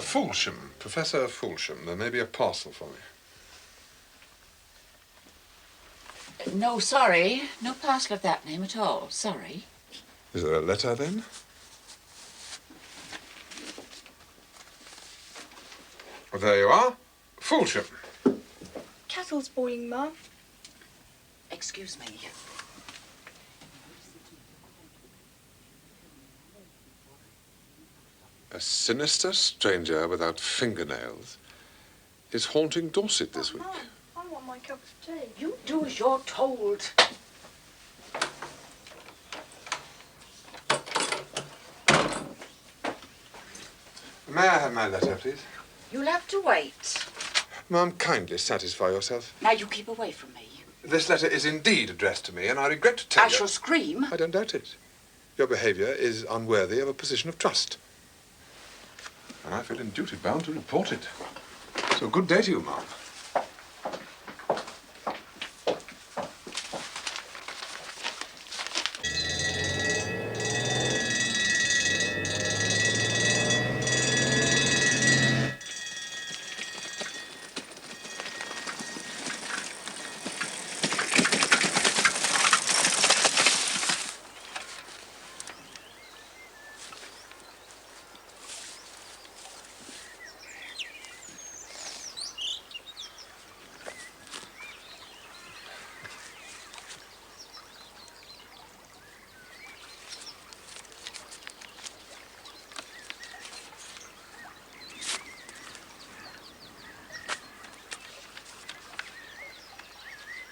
Speaker 3: Fulsham, Professor Fulsham. There may be a parcel for me.
Speaker 18: No, sorry. No parcel of that name at all. Sorry.
Speaker 3: Is there a letter, then? Well, there you are. Fulsham.
Speaker 15: Kettle's boiling, Mum.
Speaker 18: Excuse me.
Speaker 3: A sinister stranger without fingernails is haunting Dorset this week.
Speaker 15: Mum, I want my cup of tea.
Speaker 18: You do as you're told.
Speaker 3: May I have my letter, please?
Speaker 18: You'll have to wait.
Speaker 3: Ma'am, kindly satisfy yourself.
Speaker 18: Now you keep away from me.
Speaker 3: This letter is indeed addressed to me, and I regret to tell you...
Speaker 18: I shall scream.
Speaker 3: I don't doubt it. Your behaviour is unworthy of a position of trust. And I feel in duty bound to report it. So good day to you, ma'am.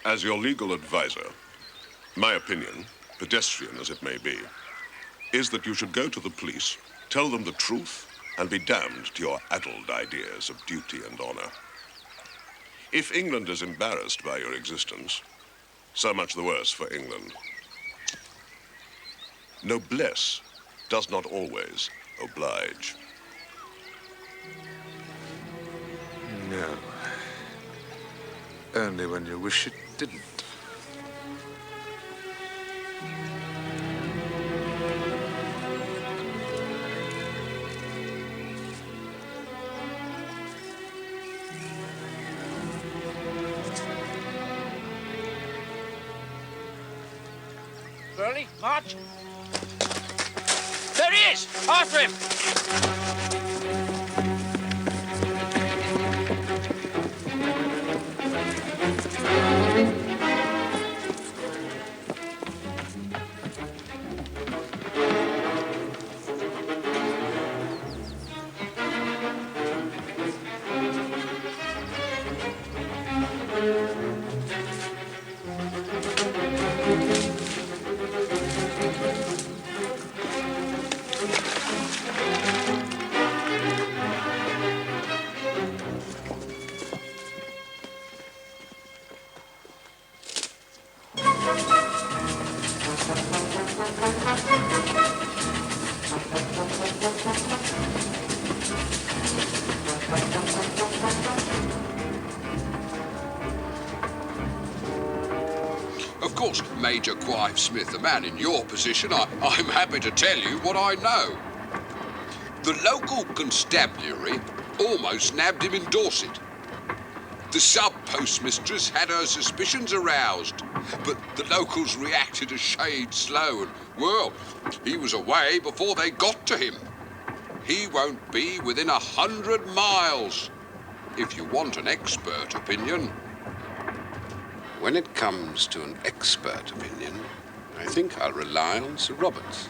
Speaker 2: As your legal advisor, my opinion, pedestrian as it may be, is that you should go to the police, tell them the truth, and be damned to your addled ideas of duty and honor. If England is embarrassed by your existence, so much the worse for England. Noblesse does not always oblige.
Speaker 3: No. Only when you wish it didn't.
Speaker 16: Burley, march. There he is! After him!
Speaker 19: Major Clive Smith, a man in your position, I'm happy to tell you what I know. The local constabulary almost nabbed him in Dorset. The sub-postmistress had her suspicions aroused, but the locals reacted a shade slow and, well, he was away before they got to him. He won't be within 100 miles, if you want an expert opinion. When it comes to an expert opinion, I think I'll rely on Sir Robert's.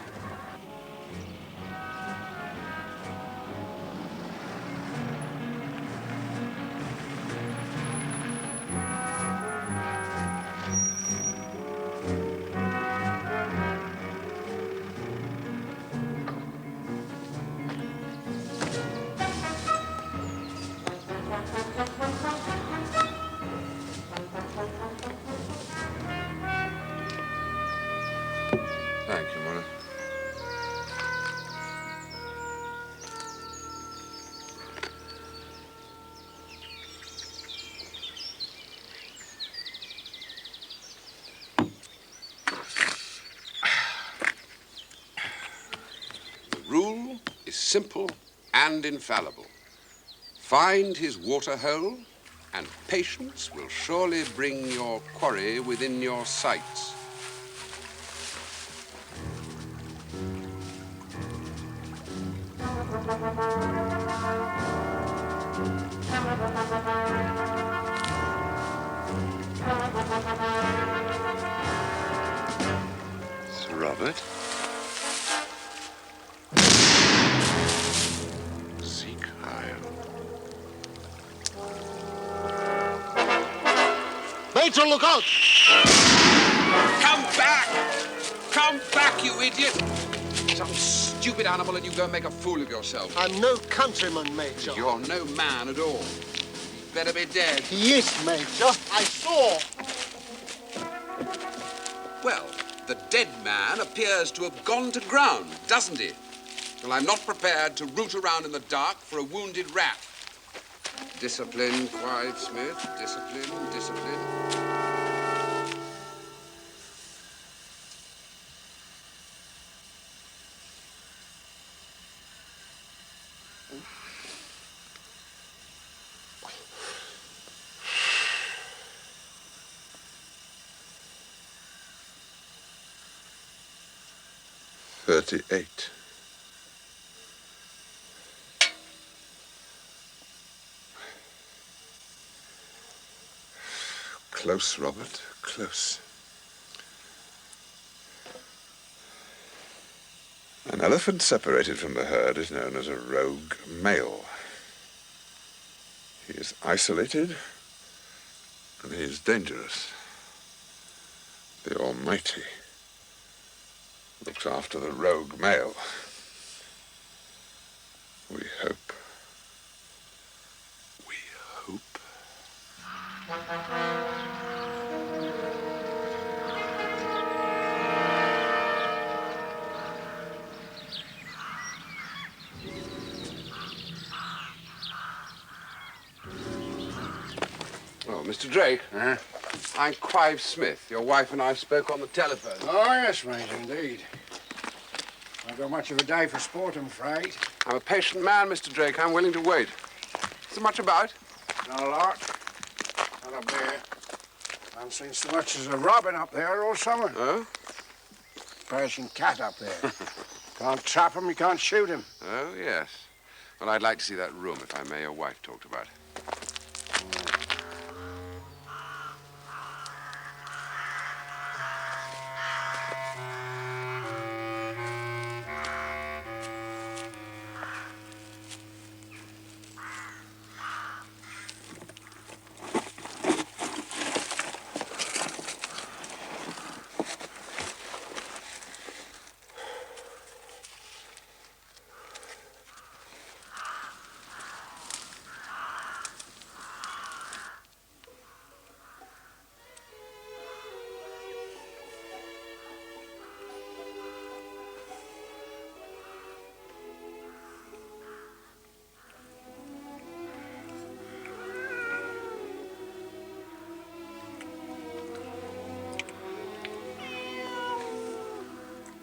Speaker 19: Thank you, Mona. The rule is simple and infallible. Find his waterhole, and patience will surely bring your quarry within your sights. Sir Robert? Seek higher.
Speaker 1: Major, look out!
Speaker 19: Come back! Come back, you idiot! Some stupid animal and you go and make a fool of yourself.
Speaker 1: I'm no countryman, Major.
Speaker 19: You're no man at all. Better be dead.
Speaker 1: He is, Major. I saw.
Speaker 19: Well, the dead man appears to have gone to ground, doesn't he? Well, I'm not prepared to root around in the dark for a wounded rat. Discipline, Clive Smith. Discipline, discipline.
Speaker 3: $38. Close, Robert, close. An elephant separated from the herd is known as a rogue male. He is isolated, and he is dangerous. The Almighty looks after the rogue male. We hope. We hope.
Speaker 19: Oh, Mr. Drake. I'm Clive Smith. Your wife and I spoke on the telephone.
Speaker 20: Oh, yes, Major, indeed. I've got much of a day for sport, I'm afraid.
Speaker 19: I'm a patient man, Mr. Drake. I'm willing to wait. Is there much about?
Speaker 20: Not a lot. Not up there. I haven't seen so much as a robin up there all summer.
Speaker 19: Oh?
Speaker 20: Persian cat up there. Can't trap him, you can't shoot him.
Speaker 19: Oh, yes. Well, I'd like to see that room, if I may. Your wife talked about it.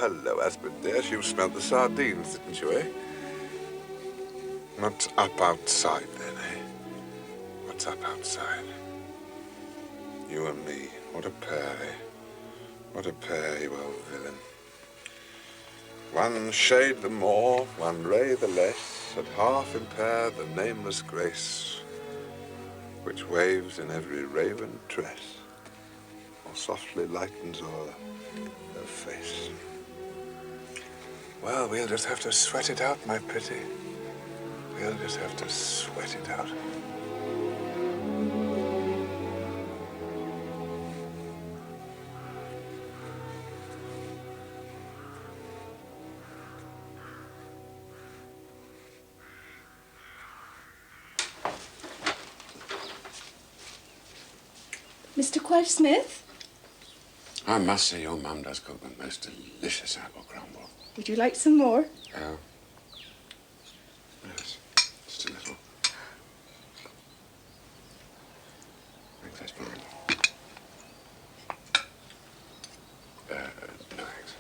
Speaker 3: Hello, Asmodeus. You smelled the sardines, didn't you, eh? What's up outside, then, eh? What's up outside? You and me. What a pair, eh? What a pair, you old villain. One shade the more, one ray the less, at half impair the nameless grace, which waves in every raven tress, or softly lightens o'er her face. Well, we'll just have to sweat it out, my pretty. We'll just have to sweat it out.
Speaker 21: Mr. Clive Smith?
Speaker 1: I must say your mum does cook the most delicious apple crumble.
Speaker 21: Would you like some more?
Speaker 1: Yes, just a little. Thanks, that's fine. No thanks.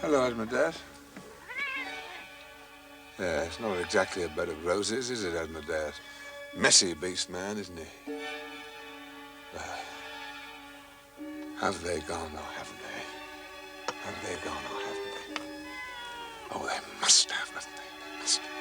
Speaker 3: Hello, Asmodeus. Yeah, it's not exactly a bed of roses, is it, Asmodeus? Messy beast man, isn't he? Have they gone or haven't they? Have they gone or haven't they? Oh, they must have, mustn't they? They must have.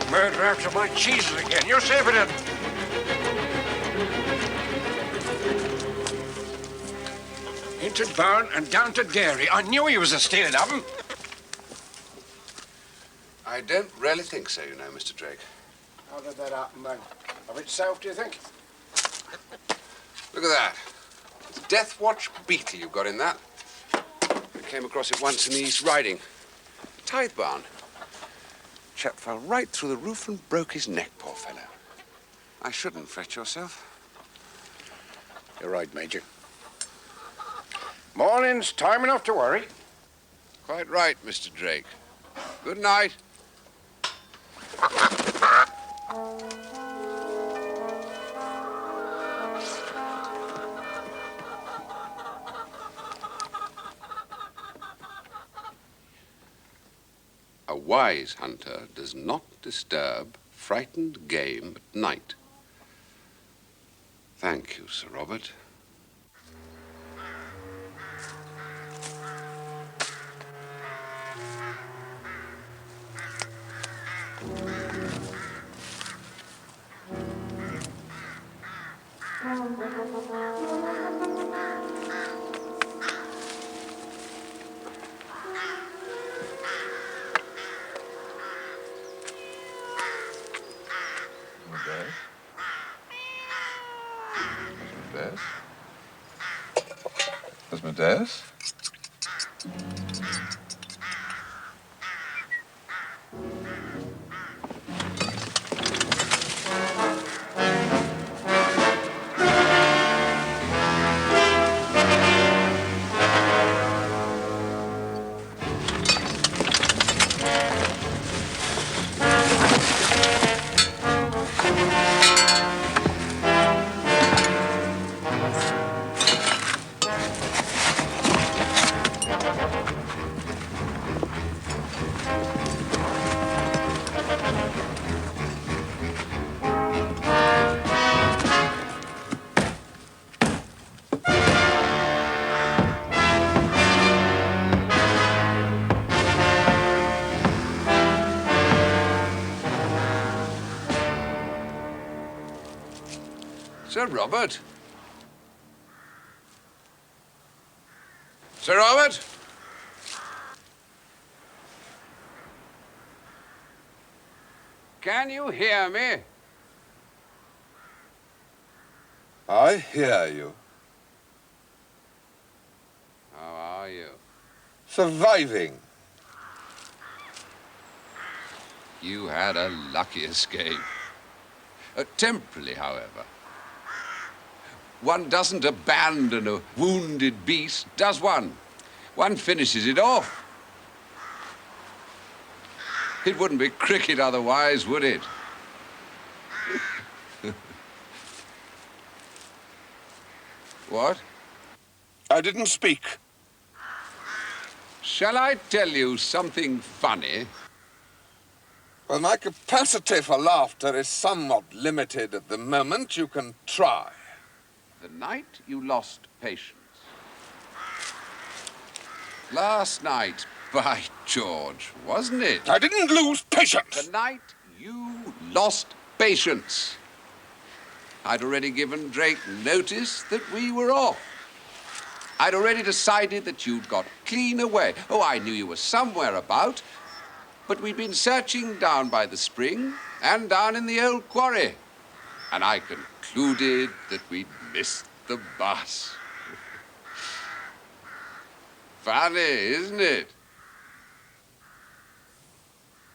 Speaker 20: Murder after my cheeses again. You're saving it. Into barn and down to dairy. I knew he was a stealing of them.
Speaker 1: I don't really think so, you know, Mr. Drake.
Speaker 20: How did that happen, then? Of itself, do you think?
Speaker 1: Look at that. It's a Death Watch beetle you've got in that. I came across it once in the East Riding. Tithe barn. Chap fell right through the roof and broke his neck, poor fellow. I shouldn't fret yourself.
Speaker 20: You're right, Major. Morning's time enough to worry.
Speaker 1: Quite right, Mr. Drake. Good night. A wise hunter does not disturb frightened game at night. Thank you, Sir Robert. Asmodeus? Asmodeus? Sir Robert? Sir Robert? Can you hear me?
Speaker 3: I hear you.
Speaker 1: How are you?
Speaker 3: Surviving.
Speaker 1: You had a lucky escape. Temporarily, however. One doesn't abandon a wounded beast, does one? One finishes it off. It wouldn't be cricket otherwise, would it? What?
Speaker 3: I didn't speak.
Speaker 1: Shall I tell you something funny?
Speaker 3: Well, my capacity for laughter is somewhat limited at the moment. You can try.
Speaker 1: The night you lost patience. Last night, by George, wasn't it?
Speaker 3: I didn't lose patience.
Speaker 1: The night you lost patience. I'd already given Drake notice that we were off. I'd already decided that you'd got clean away. Oh, I knew you were somewhere about. But we'd been searching down by the spring and down in the old quarry. And I concluded that we'd missed the bus. Funny, isn't it?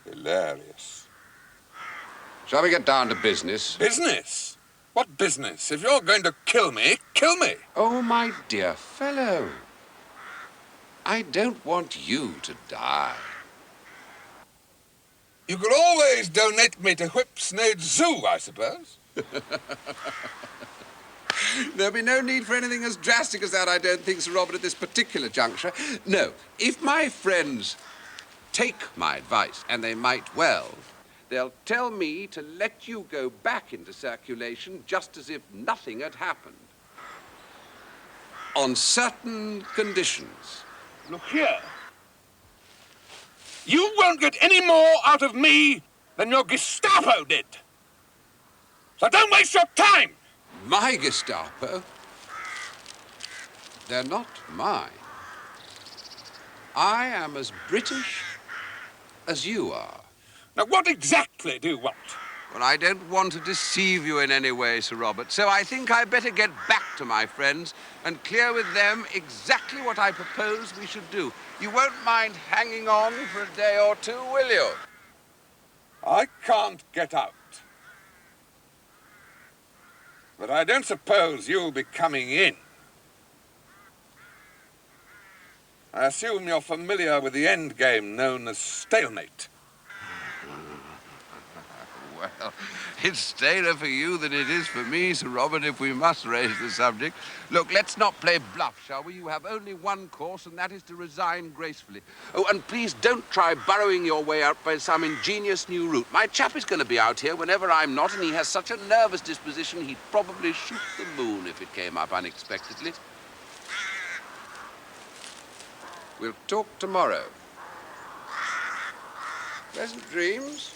Speaker 3: Hilarious.
Speaker 1: Shall we get down to business?
Speaker 3: Business? What business? If you're going to kill me, kill me.
Speaker 1: Oh, my dear fellow. I don't want you to die.
Speaker 3: You could always donate me to Whipsnade Zoo, I suppose.
Speaker 1: There'll be no need for anything as drastic as that, I don't think, Sir Robert, at this particular juncture. No, if my friends take my advice, and they might well, they'll tell me to let you go back into circulation just as if nothing had happened. On certain conditions.
Speaker 3: Look here. You won't get any more out of me than your Gestapo did. So don't waste your time.
Speaker 1: My Gestapo? They're not mine. I am as British as you are.
Speaker 3: Now, what exactly do you want?
Speaker 1: Well, I don't want to deceive you in any way, Sir Robert, so I think I better get back to my friends and clear with them exactly what I propose we should do. You won't mind hanging on for a day or two, will you?
Speaker 3: I can't get out. But I don't suppose you'll be coming in. I assume you're familiar with the end game known as stalemate.
Speaker 1: Well, it's staler for you than it is for me, Sir Robert, if we must raise the subject. Look, let's not play bluff, shall we? You have only one course, and that is to resign gracefully. Oh, and please don't try burrowing your way out by some ingenious new route. My chap is going to be out here whenever I'm not, and he has such a nervous disposition he'd probably shoot the moon if it came up unexpectedly. We'll talk tomorrow. Pleasant dreams.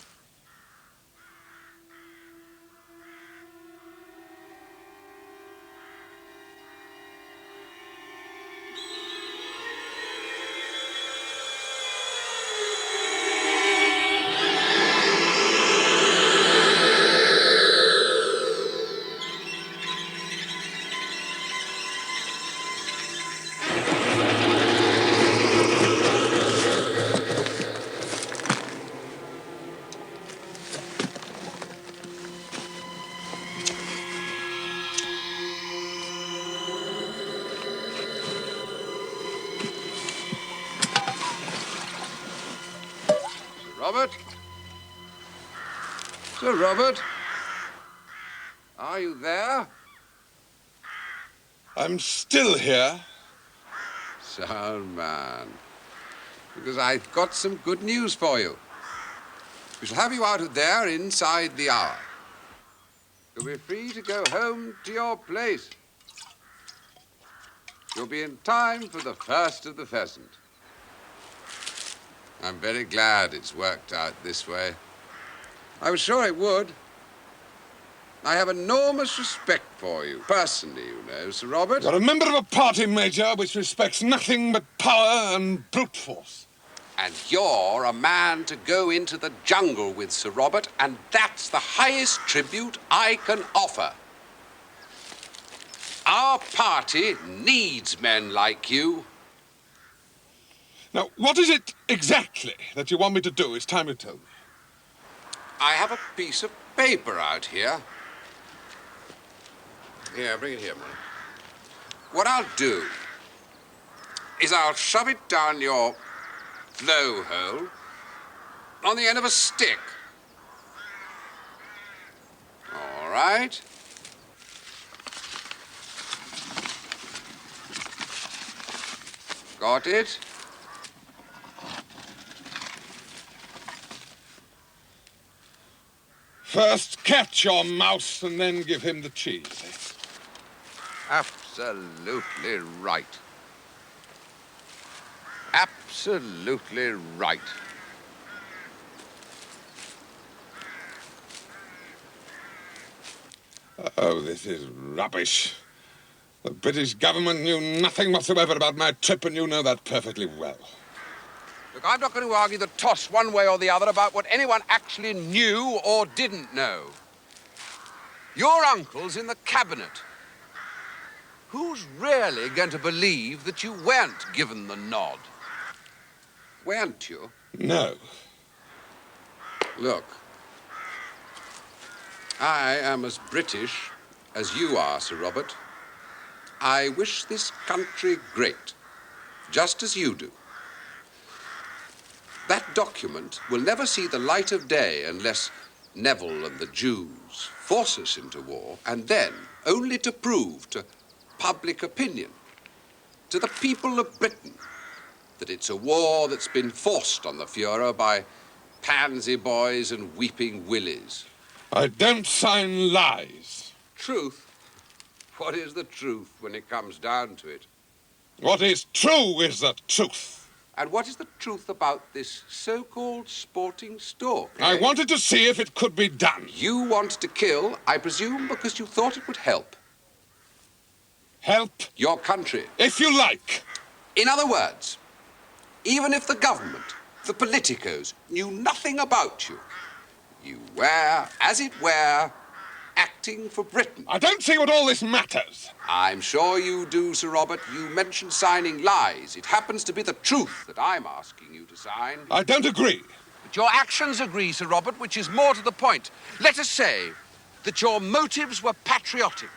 Speaker 1: Robert? Sir Robert? Are you there?
Speaker 3: I'm still here.
Speaker 1: Sound man. Because I've got some good news for you. We shall have you out of there inside the hour. You'll be free to go home to your place. You'll be in time for the first of the pheasant. I'm very glad it's worked out this way. I was sure it would. I have enormous respect for you, personally, you know, Sir Robert.
Speaker 3: You're a member of a party, Major, which respects nothing but power and brute force.
Speaker 1: And you're a man to go into the jungle with, Sir Robert, and that's the highest tribute I can offer. Our party needs men like you.
Speaker 3: Now, what is it exactly that you want me to do? It's time you told me.
Speaker 1: I have a piece of paper out here. Here, bring it here, man. What I'll do is I'll shove it down your blowhole on the end of a stick. All right. Got it?
Speaker 3: First catch your mouse and then give him the cheese.
Speaker 1: Absolutely right. Absolutely right.
Speaker 3: Oh, this is rubbish. The British government knew nothing whatsoever about my trip, and you know that perfectly well.
Speaker 1: Look, I'm not going to argue the toss one way or the other about what anyone actually knew or didn't know. Your uncle's in the cabinet. Who's really going to believe that you weren't given the nod? Weren't you?
Speaker 3: No.
Speaker 1: Look, I am as British as you are, Sir Robert. I wish this country great, just as you do. That document will never see the light of day unless Neville and the Jews force us into war, and then only to prove to public opinion, to the people of Britain, that it's a war that's been forced on the Führer by pansy boys and weeping willies.
Speaker 3: I don't sign lies.
Speaker 1: Truth? What is the truth when it comes down to it?
Speaker 3: What is true is the truth.
Speaker 1: And what is the truth about this so-called sporting stalk?
Speaker 3: I wanted to see if it could be done.
Speaker 1: You want to kill, I presume, because you thought it would help.
Speaker 3: Help?
Speaker 1: Your country.
Speaker 3: If you like.
Speaker 1: In other words, even if the government, the politicos, knew nothing about you, you were, as it were, acting for Britain.
Speaker 3: I don't see what all this matters.
Speaker 1: I'm sure you do, Sir Robert. You mentioned signing lies. It happens to be the truth that I'm asking you to sign.
Speaker 3: I don't agree.
Speaker 1: But your actions agree, Sir Robert, which is more to the point. Let us say that your motives were patriotic.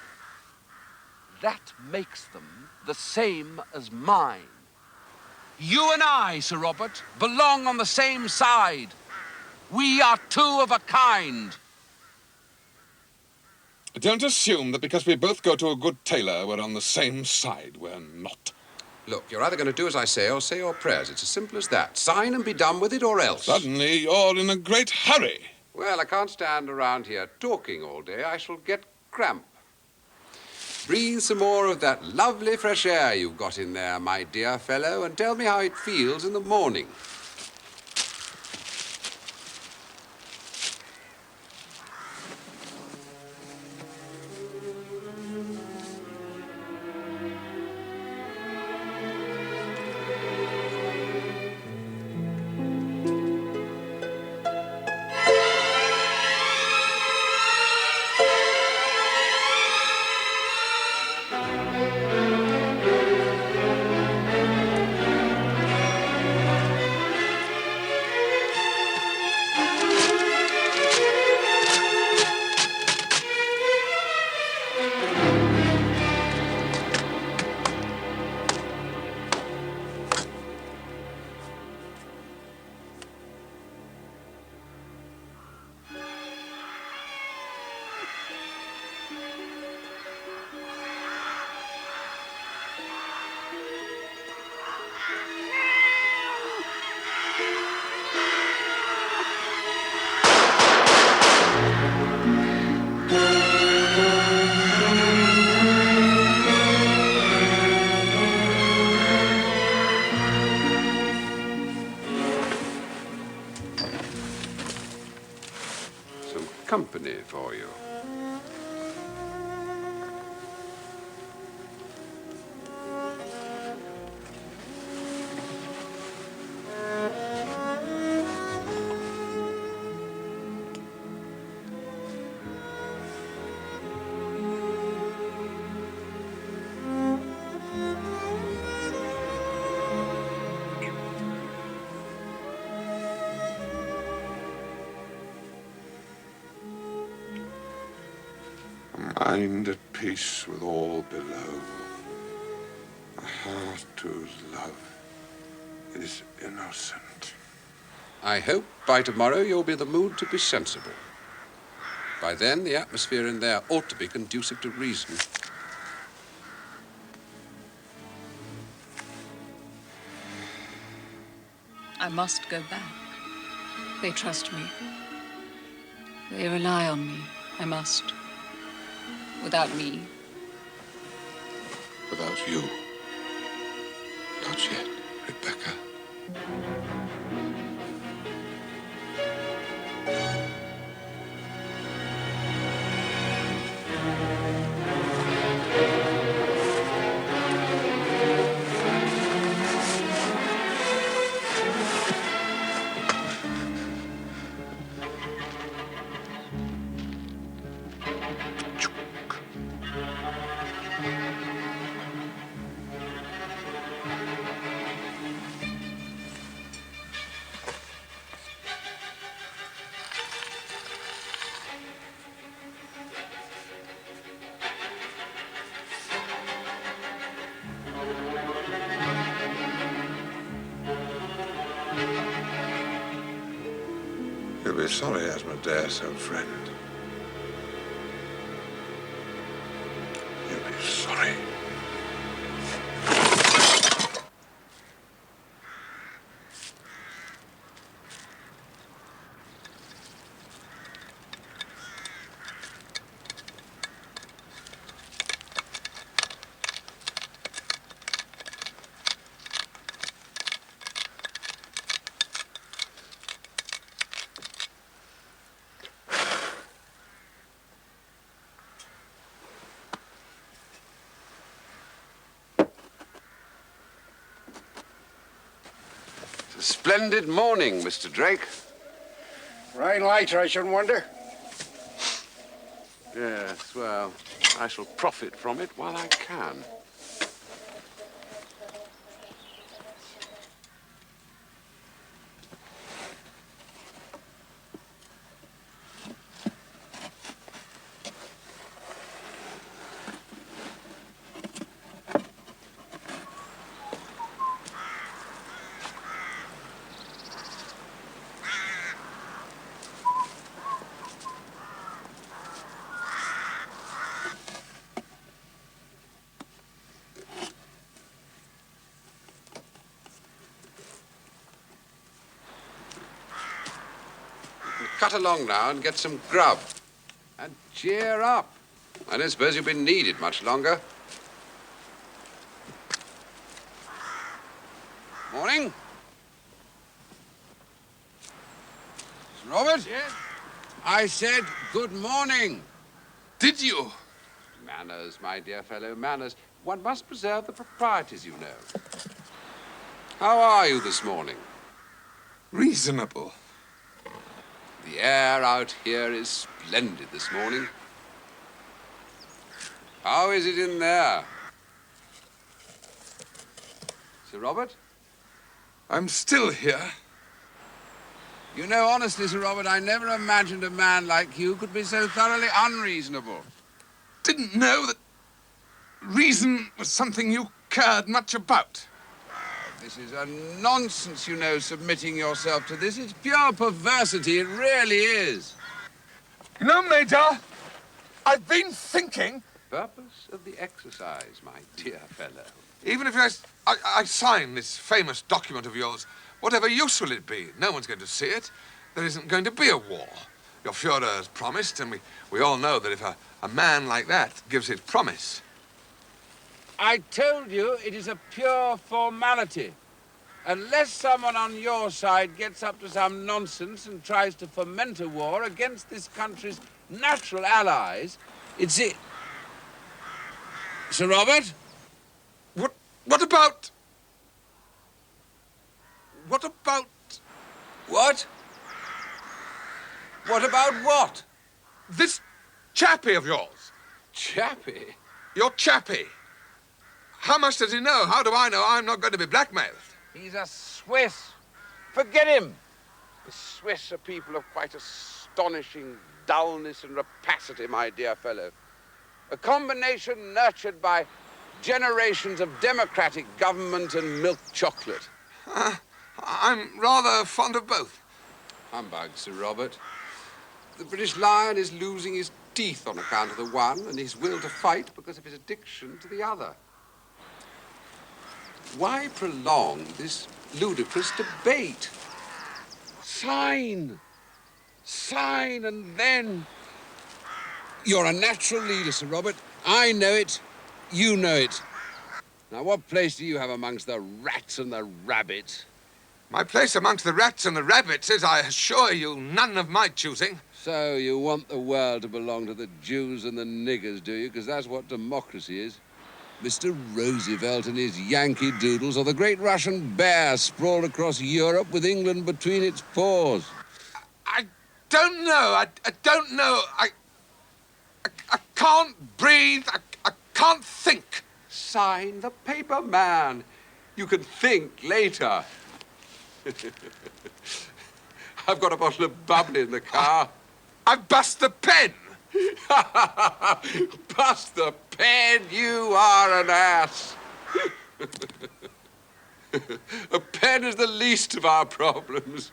Speaker 1: That makes them the same as mine. You and I, Sir Robert, belong on the same side. We are two of a kind.
Speaker 3: Don't assume that because we both go to a good tailor, we're on the same side. We're not.
Speaker 1: Look, you're either going to do as I say or say your prayers. It's as simple as that. Sign and be done with it, or else.
Speaker 3: Suddenly, you're in a great hurry.
Speaker 1: Well, I can't stand around here talking all day. I shall get cramp. Breathe some more of that lovely fresh air you've got in there, my dear fellow, and tell me how it feels in the morning. for you.
Speaker 3: A mind at peace with all below, a heart whose love is innocent.
Speaker 1: I hope by tomorrow you'll be in the mood to be sensible. By then, the atmosphere in there ought to be conducive to reason.
Speaker 17: I must go back. They trust me. They rely on me. I must. Without me.
Speaker 3: Without you. Not yet, Rebecca. You'll be sorry, Asmodeus, old friend. You'll be sorry.
Speaker 1: A splendid morning, Mr. Drake.
Speaker 20: Rain later, I shouldn't wonder.
Speaker 1: Yes, well, I shall profit from it while I can. Cut along now and get some grub. And cheer up. I don't suppose you've been needed much longer. Morning. Sir Robert? Yes? I said good morning.
Speaker 3: Did you?
Speaker 1: Manners, my dear fellow, manners. One must preserve the proprieties, you know. How are you this morning?
Speaker 3: Reasonable.
Speaker 1: The air out here is splendid this morning. How is it in there? Sir Robert?
Speaker 3: I'm still here.
Speaker 1: You know, honestly, Sir Robert, I never imagined a man like you could be so thoroughly unreasonable.
Speaker 3: Didn't know that reason was something you cared much about.
Speaker 1: This is a nonsense, you know, submitting yourself to this. It's pure perversity, it really is.
Speaker 3: You know, Major, I've been thinking...
Speaker 1: Purpose of the exercise, my dear fellow.
Speaker 3: Even if I sign this famous document of yours, whatever use will it be? No one's going to see it. There isn't going to be a war. Your Führer has promised, and we all know that if a man like that gives his promise...
Speaker 1: I told you it is a pure formality. Unless someone on your side gets up to some nonsense and tries to foment a war against this country's natural allies. It's it. Sir Robert?
Speaker 3: What about...
Speaker 1: What about... What? What about what?
Speaker 3: This chappie of yours.
Speaker 1: Chappie?
Speaker 3: Your chappie. How much does he know? How do I know I'm not going to be blackmailed?
Speaker 1: He's a Swiss. Forget him. The Swiss are people of quite astonishing dullness and rapacity, my dear fellow. A combination nurtured by generations of democratic government and milk chocolate.
Speaker 3: I'm rather fond of both.
Speaker 1: Humbug, Sir Robert. The British lion is losing his teeth on account of the one and his will to fight because of his addiction to the other. Why prolong this ludicrous debate? Sign. Sign, and then... You're a natural leader, Sir Robert. I know it. You know it. Now, what place do you have amongst the rats and the rabbits?
Speaker 3: My place amongst the rats and the rabbits is, I assure you, none of my choosing.
Speaker 1: So you want the world to belong to the Jews and the niggers, do you? Because that's what democracy is. Mr. Roosevelt and his Yankee doodles, or the great Russian bear sprawled across Europe with England between its paws.
Speaker 3: I don't know. I don't know. I can't breathe. I can't think.
Speaker 1: Sign the paper, man. You can think later. I've got a bottle of bubbly in the car.
Speaker 3: I've bust the pen.
Speaker 1: Bust the pen, you are an ass. A pen is the least of our problems.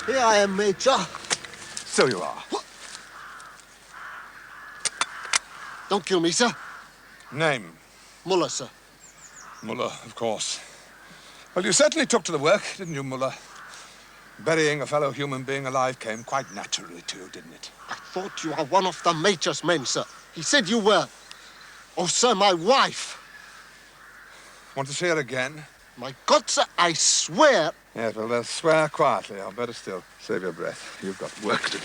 Speaker 7: Here I am, Major.
Speaker 14: So you are.
Speaker 7: Don't kill me, sir.
Speaker 14: Name?
Speaker 7: Muller, sir.
Speaker 14: Muller, of course. Well, you certainly took to the work, didn't you, Muller? Burying a fellow human being alive came quite naturally to you, didn't it?
Speaker 7: I thought you are one of the Major's men, sir. He said you were. Oh, sir, my wife.
Speaker 14: Want to see her again?
Speaker 7: My God, sir, I swear.
Speaker 14: Yes, well, swear quietly, or better still, save your breath. You've got work to do.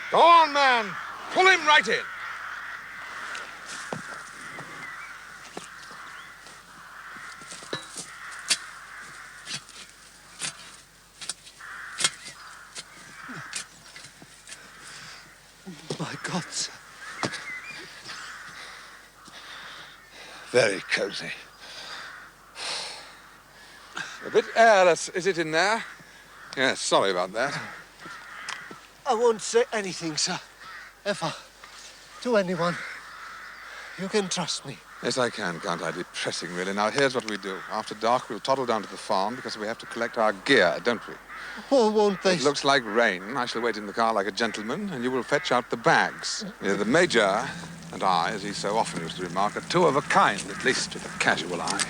Speaker 14: Go on, man! Pull him right in!
Speaker 7: My God, sir.
Speaker 14: Very cozy. A bit airless, is it, in there? Yes, sorry about that.
Speaker 7: I won't say anything, sir. Ever. To anyone. You can trust me.
Speaker 14: Yes, I can, can't I? Depressing, really. Now, here's what we do. After dark, we'll toddle down to the farm because we have to collect our gear, don't we?
Speaker 7: Oh, won't they?
Speaker 14: It looks like rain. I shall wait in the car like a gentleman, and you will fetch out the bags. Yeah, the Major and I, as he so often used to remark, are two of a kind, at least to the casual eye.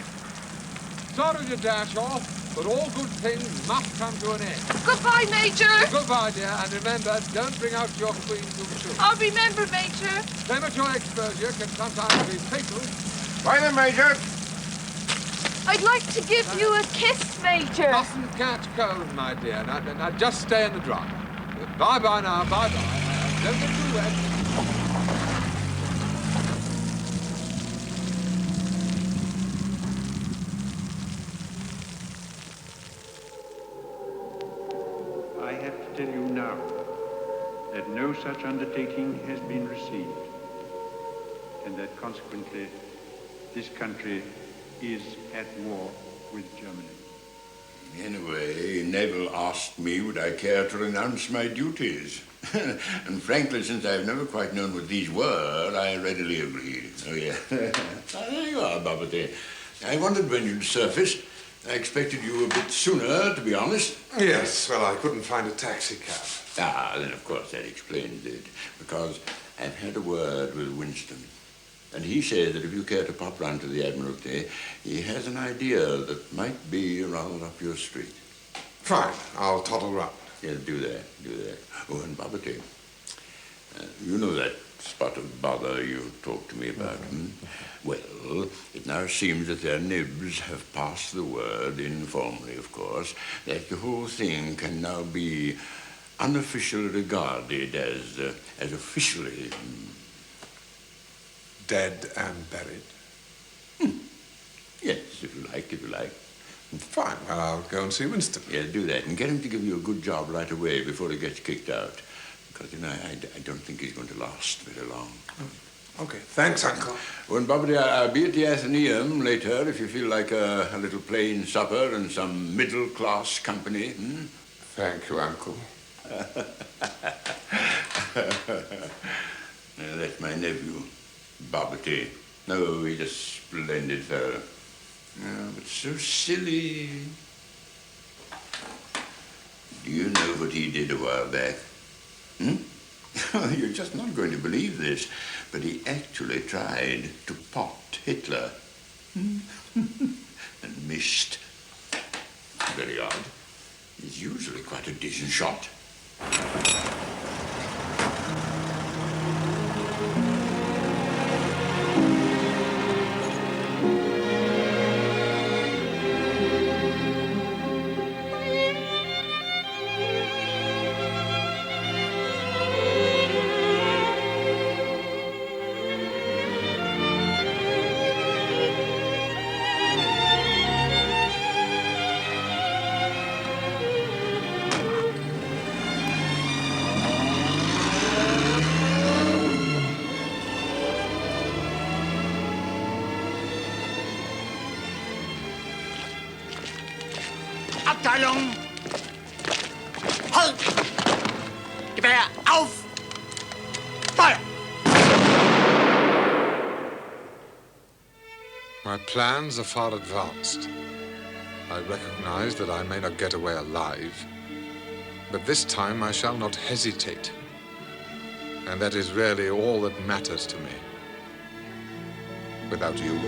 Speaker 3: Sorry to dash off, but all good things must come to an end.
Speaker 15: Goodbye, Major.
Speaker 3: Goodbye, dear, and remember, don't bring out your queen too soon.
Speaker 15: I'll remember, Major.
Speaker 3: Premature exposure can sometimes be fatal. Bye then, Major.
Speaker 15: I'd like to give you a kiss, Major.
Speaker 3: Mustn't catch cold, my dear. Now just stay in the dry. Bye-bye now, bye-bye. Don't get too wet.
Speaker 22: I have to tell you now that
Speaker 4: that no such undertaking has been received, and that consequently this country is at war with Germany.
Speaker 11: Anyway, Neville asked me would I care to renounce my duties. And frankly, since I've never quite known what these were, I readily agreed. Oh, yeah. There you are, Bobbity. I wondered when you'd surface. I expected you a bit sooner, to be honest.
Speaker 3: Yes, well, I couldn't find a taxi cab.
Speaker 11: Ah, then of course that explains it. Because I've had a word with Winston. And he says that if you care to pop round to the Admiralty, he has an idea that might be rather up your street.
Speaker 3: Fine, I'll toddle round.
Speaker 11: Yeah, do that. Oh, and Bobbity, you know that spot of bother you talked to me about, Well, it now seems that their nibs have passed the word, informally, of course, that the whole thing can now be unofficially regarded as officially...
Speaker 3: Dead and buried?
Speaker 11: Yes, if you like.
Speaker 3: Fine, well, I'll go and see Winston.
Speaker 11: Yeah, do that, and get him to give you a good job right away before he gets kicked out. Because, you know, I don't think he's going to last very long.
Speaker 3: Okay, thanks, Uncle.
Speaker 11: Oh, and Bobbity, I'll be at the Athenaeum later if you feel like a little plain supper and some middle-class company.
Speaker 3: Thank you, Uncle.
Speaker 11: Now, that's my nephew, Bobbity. No, he's a splendid fellow. Oh, but so silly. Do you know what he did a while back? You're just not going to believe this, but he actually tried to pot Hitler. And missed. Very odd. He's usually quite a decent shot.
Speaker 13: Abteilung! Halt! Gewehr auf! Feuer!
Speaker 3: My plans are far advanced. I recognize that I may not get away alive, but this time I shall not hesitate. And that is really all that matters to me. Without you,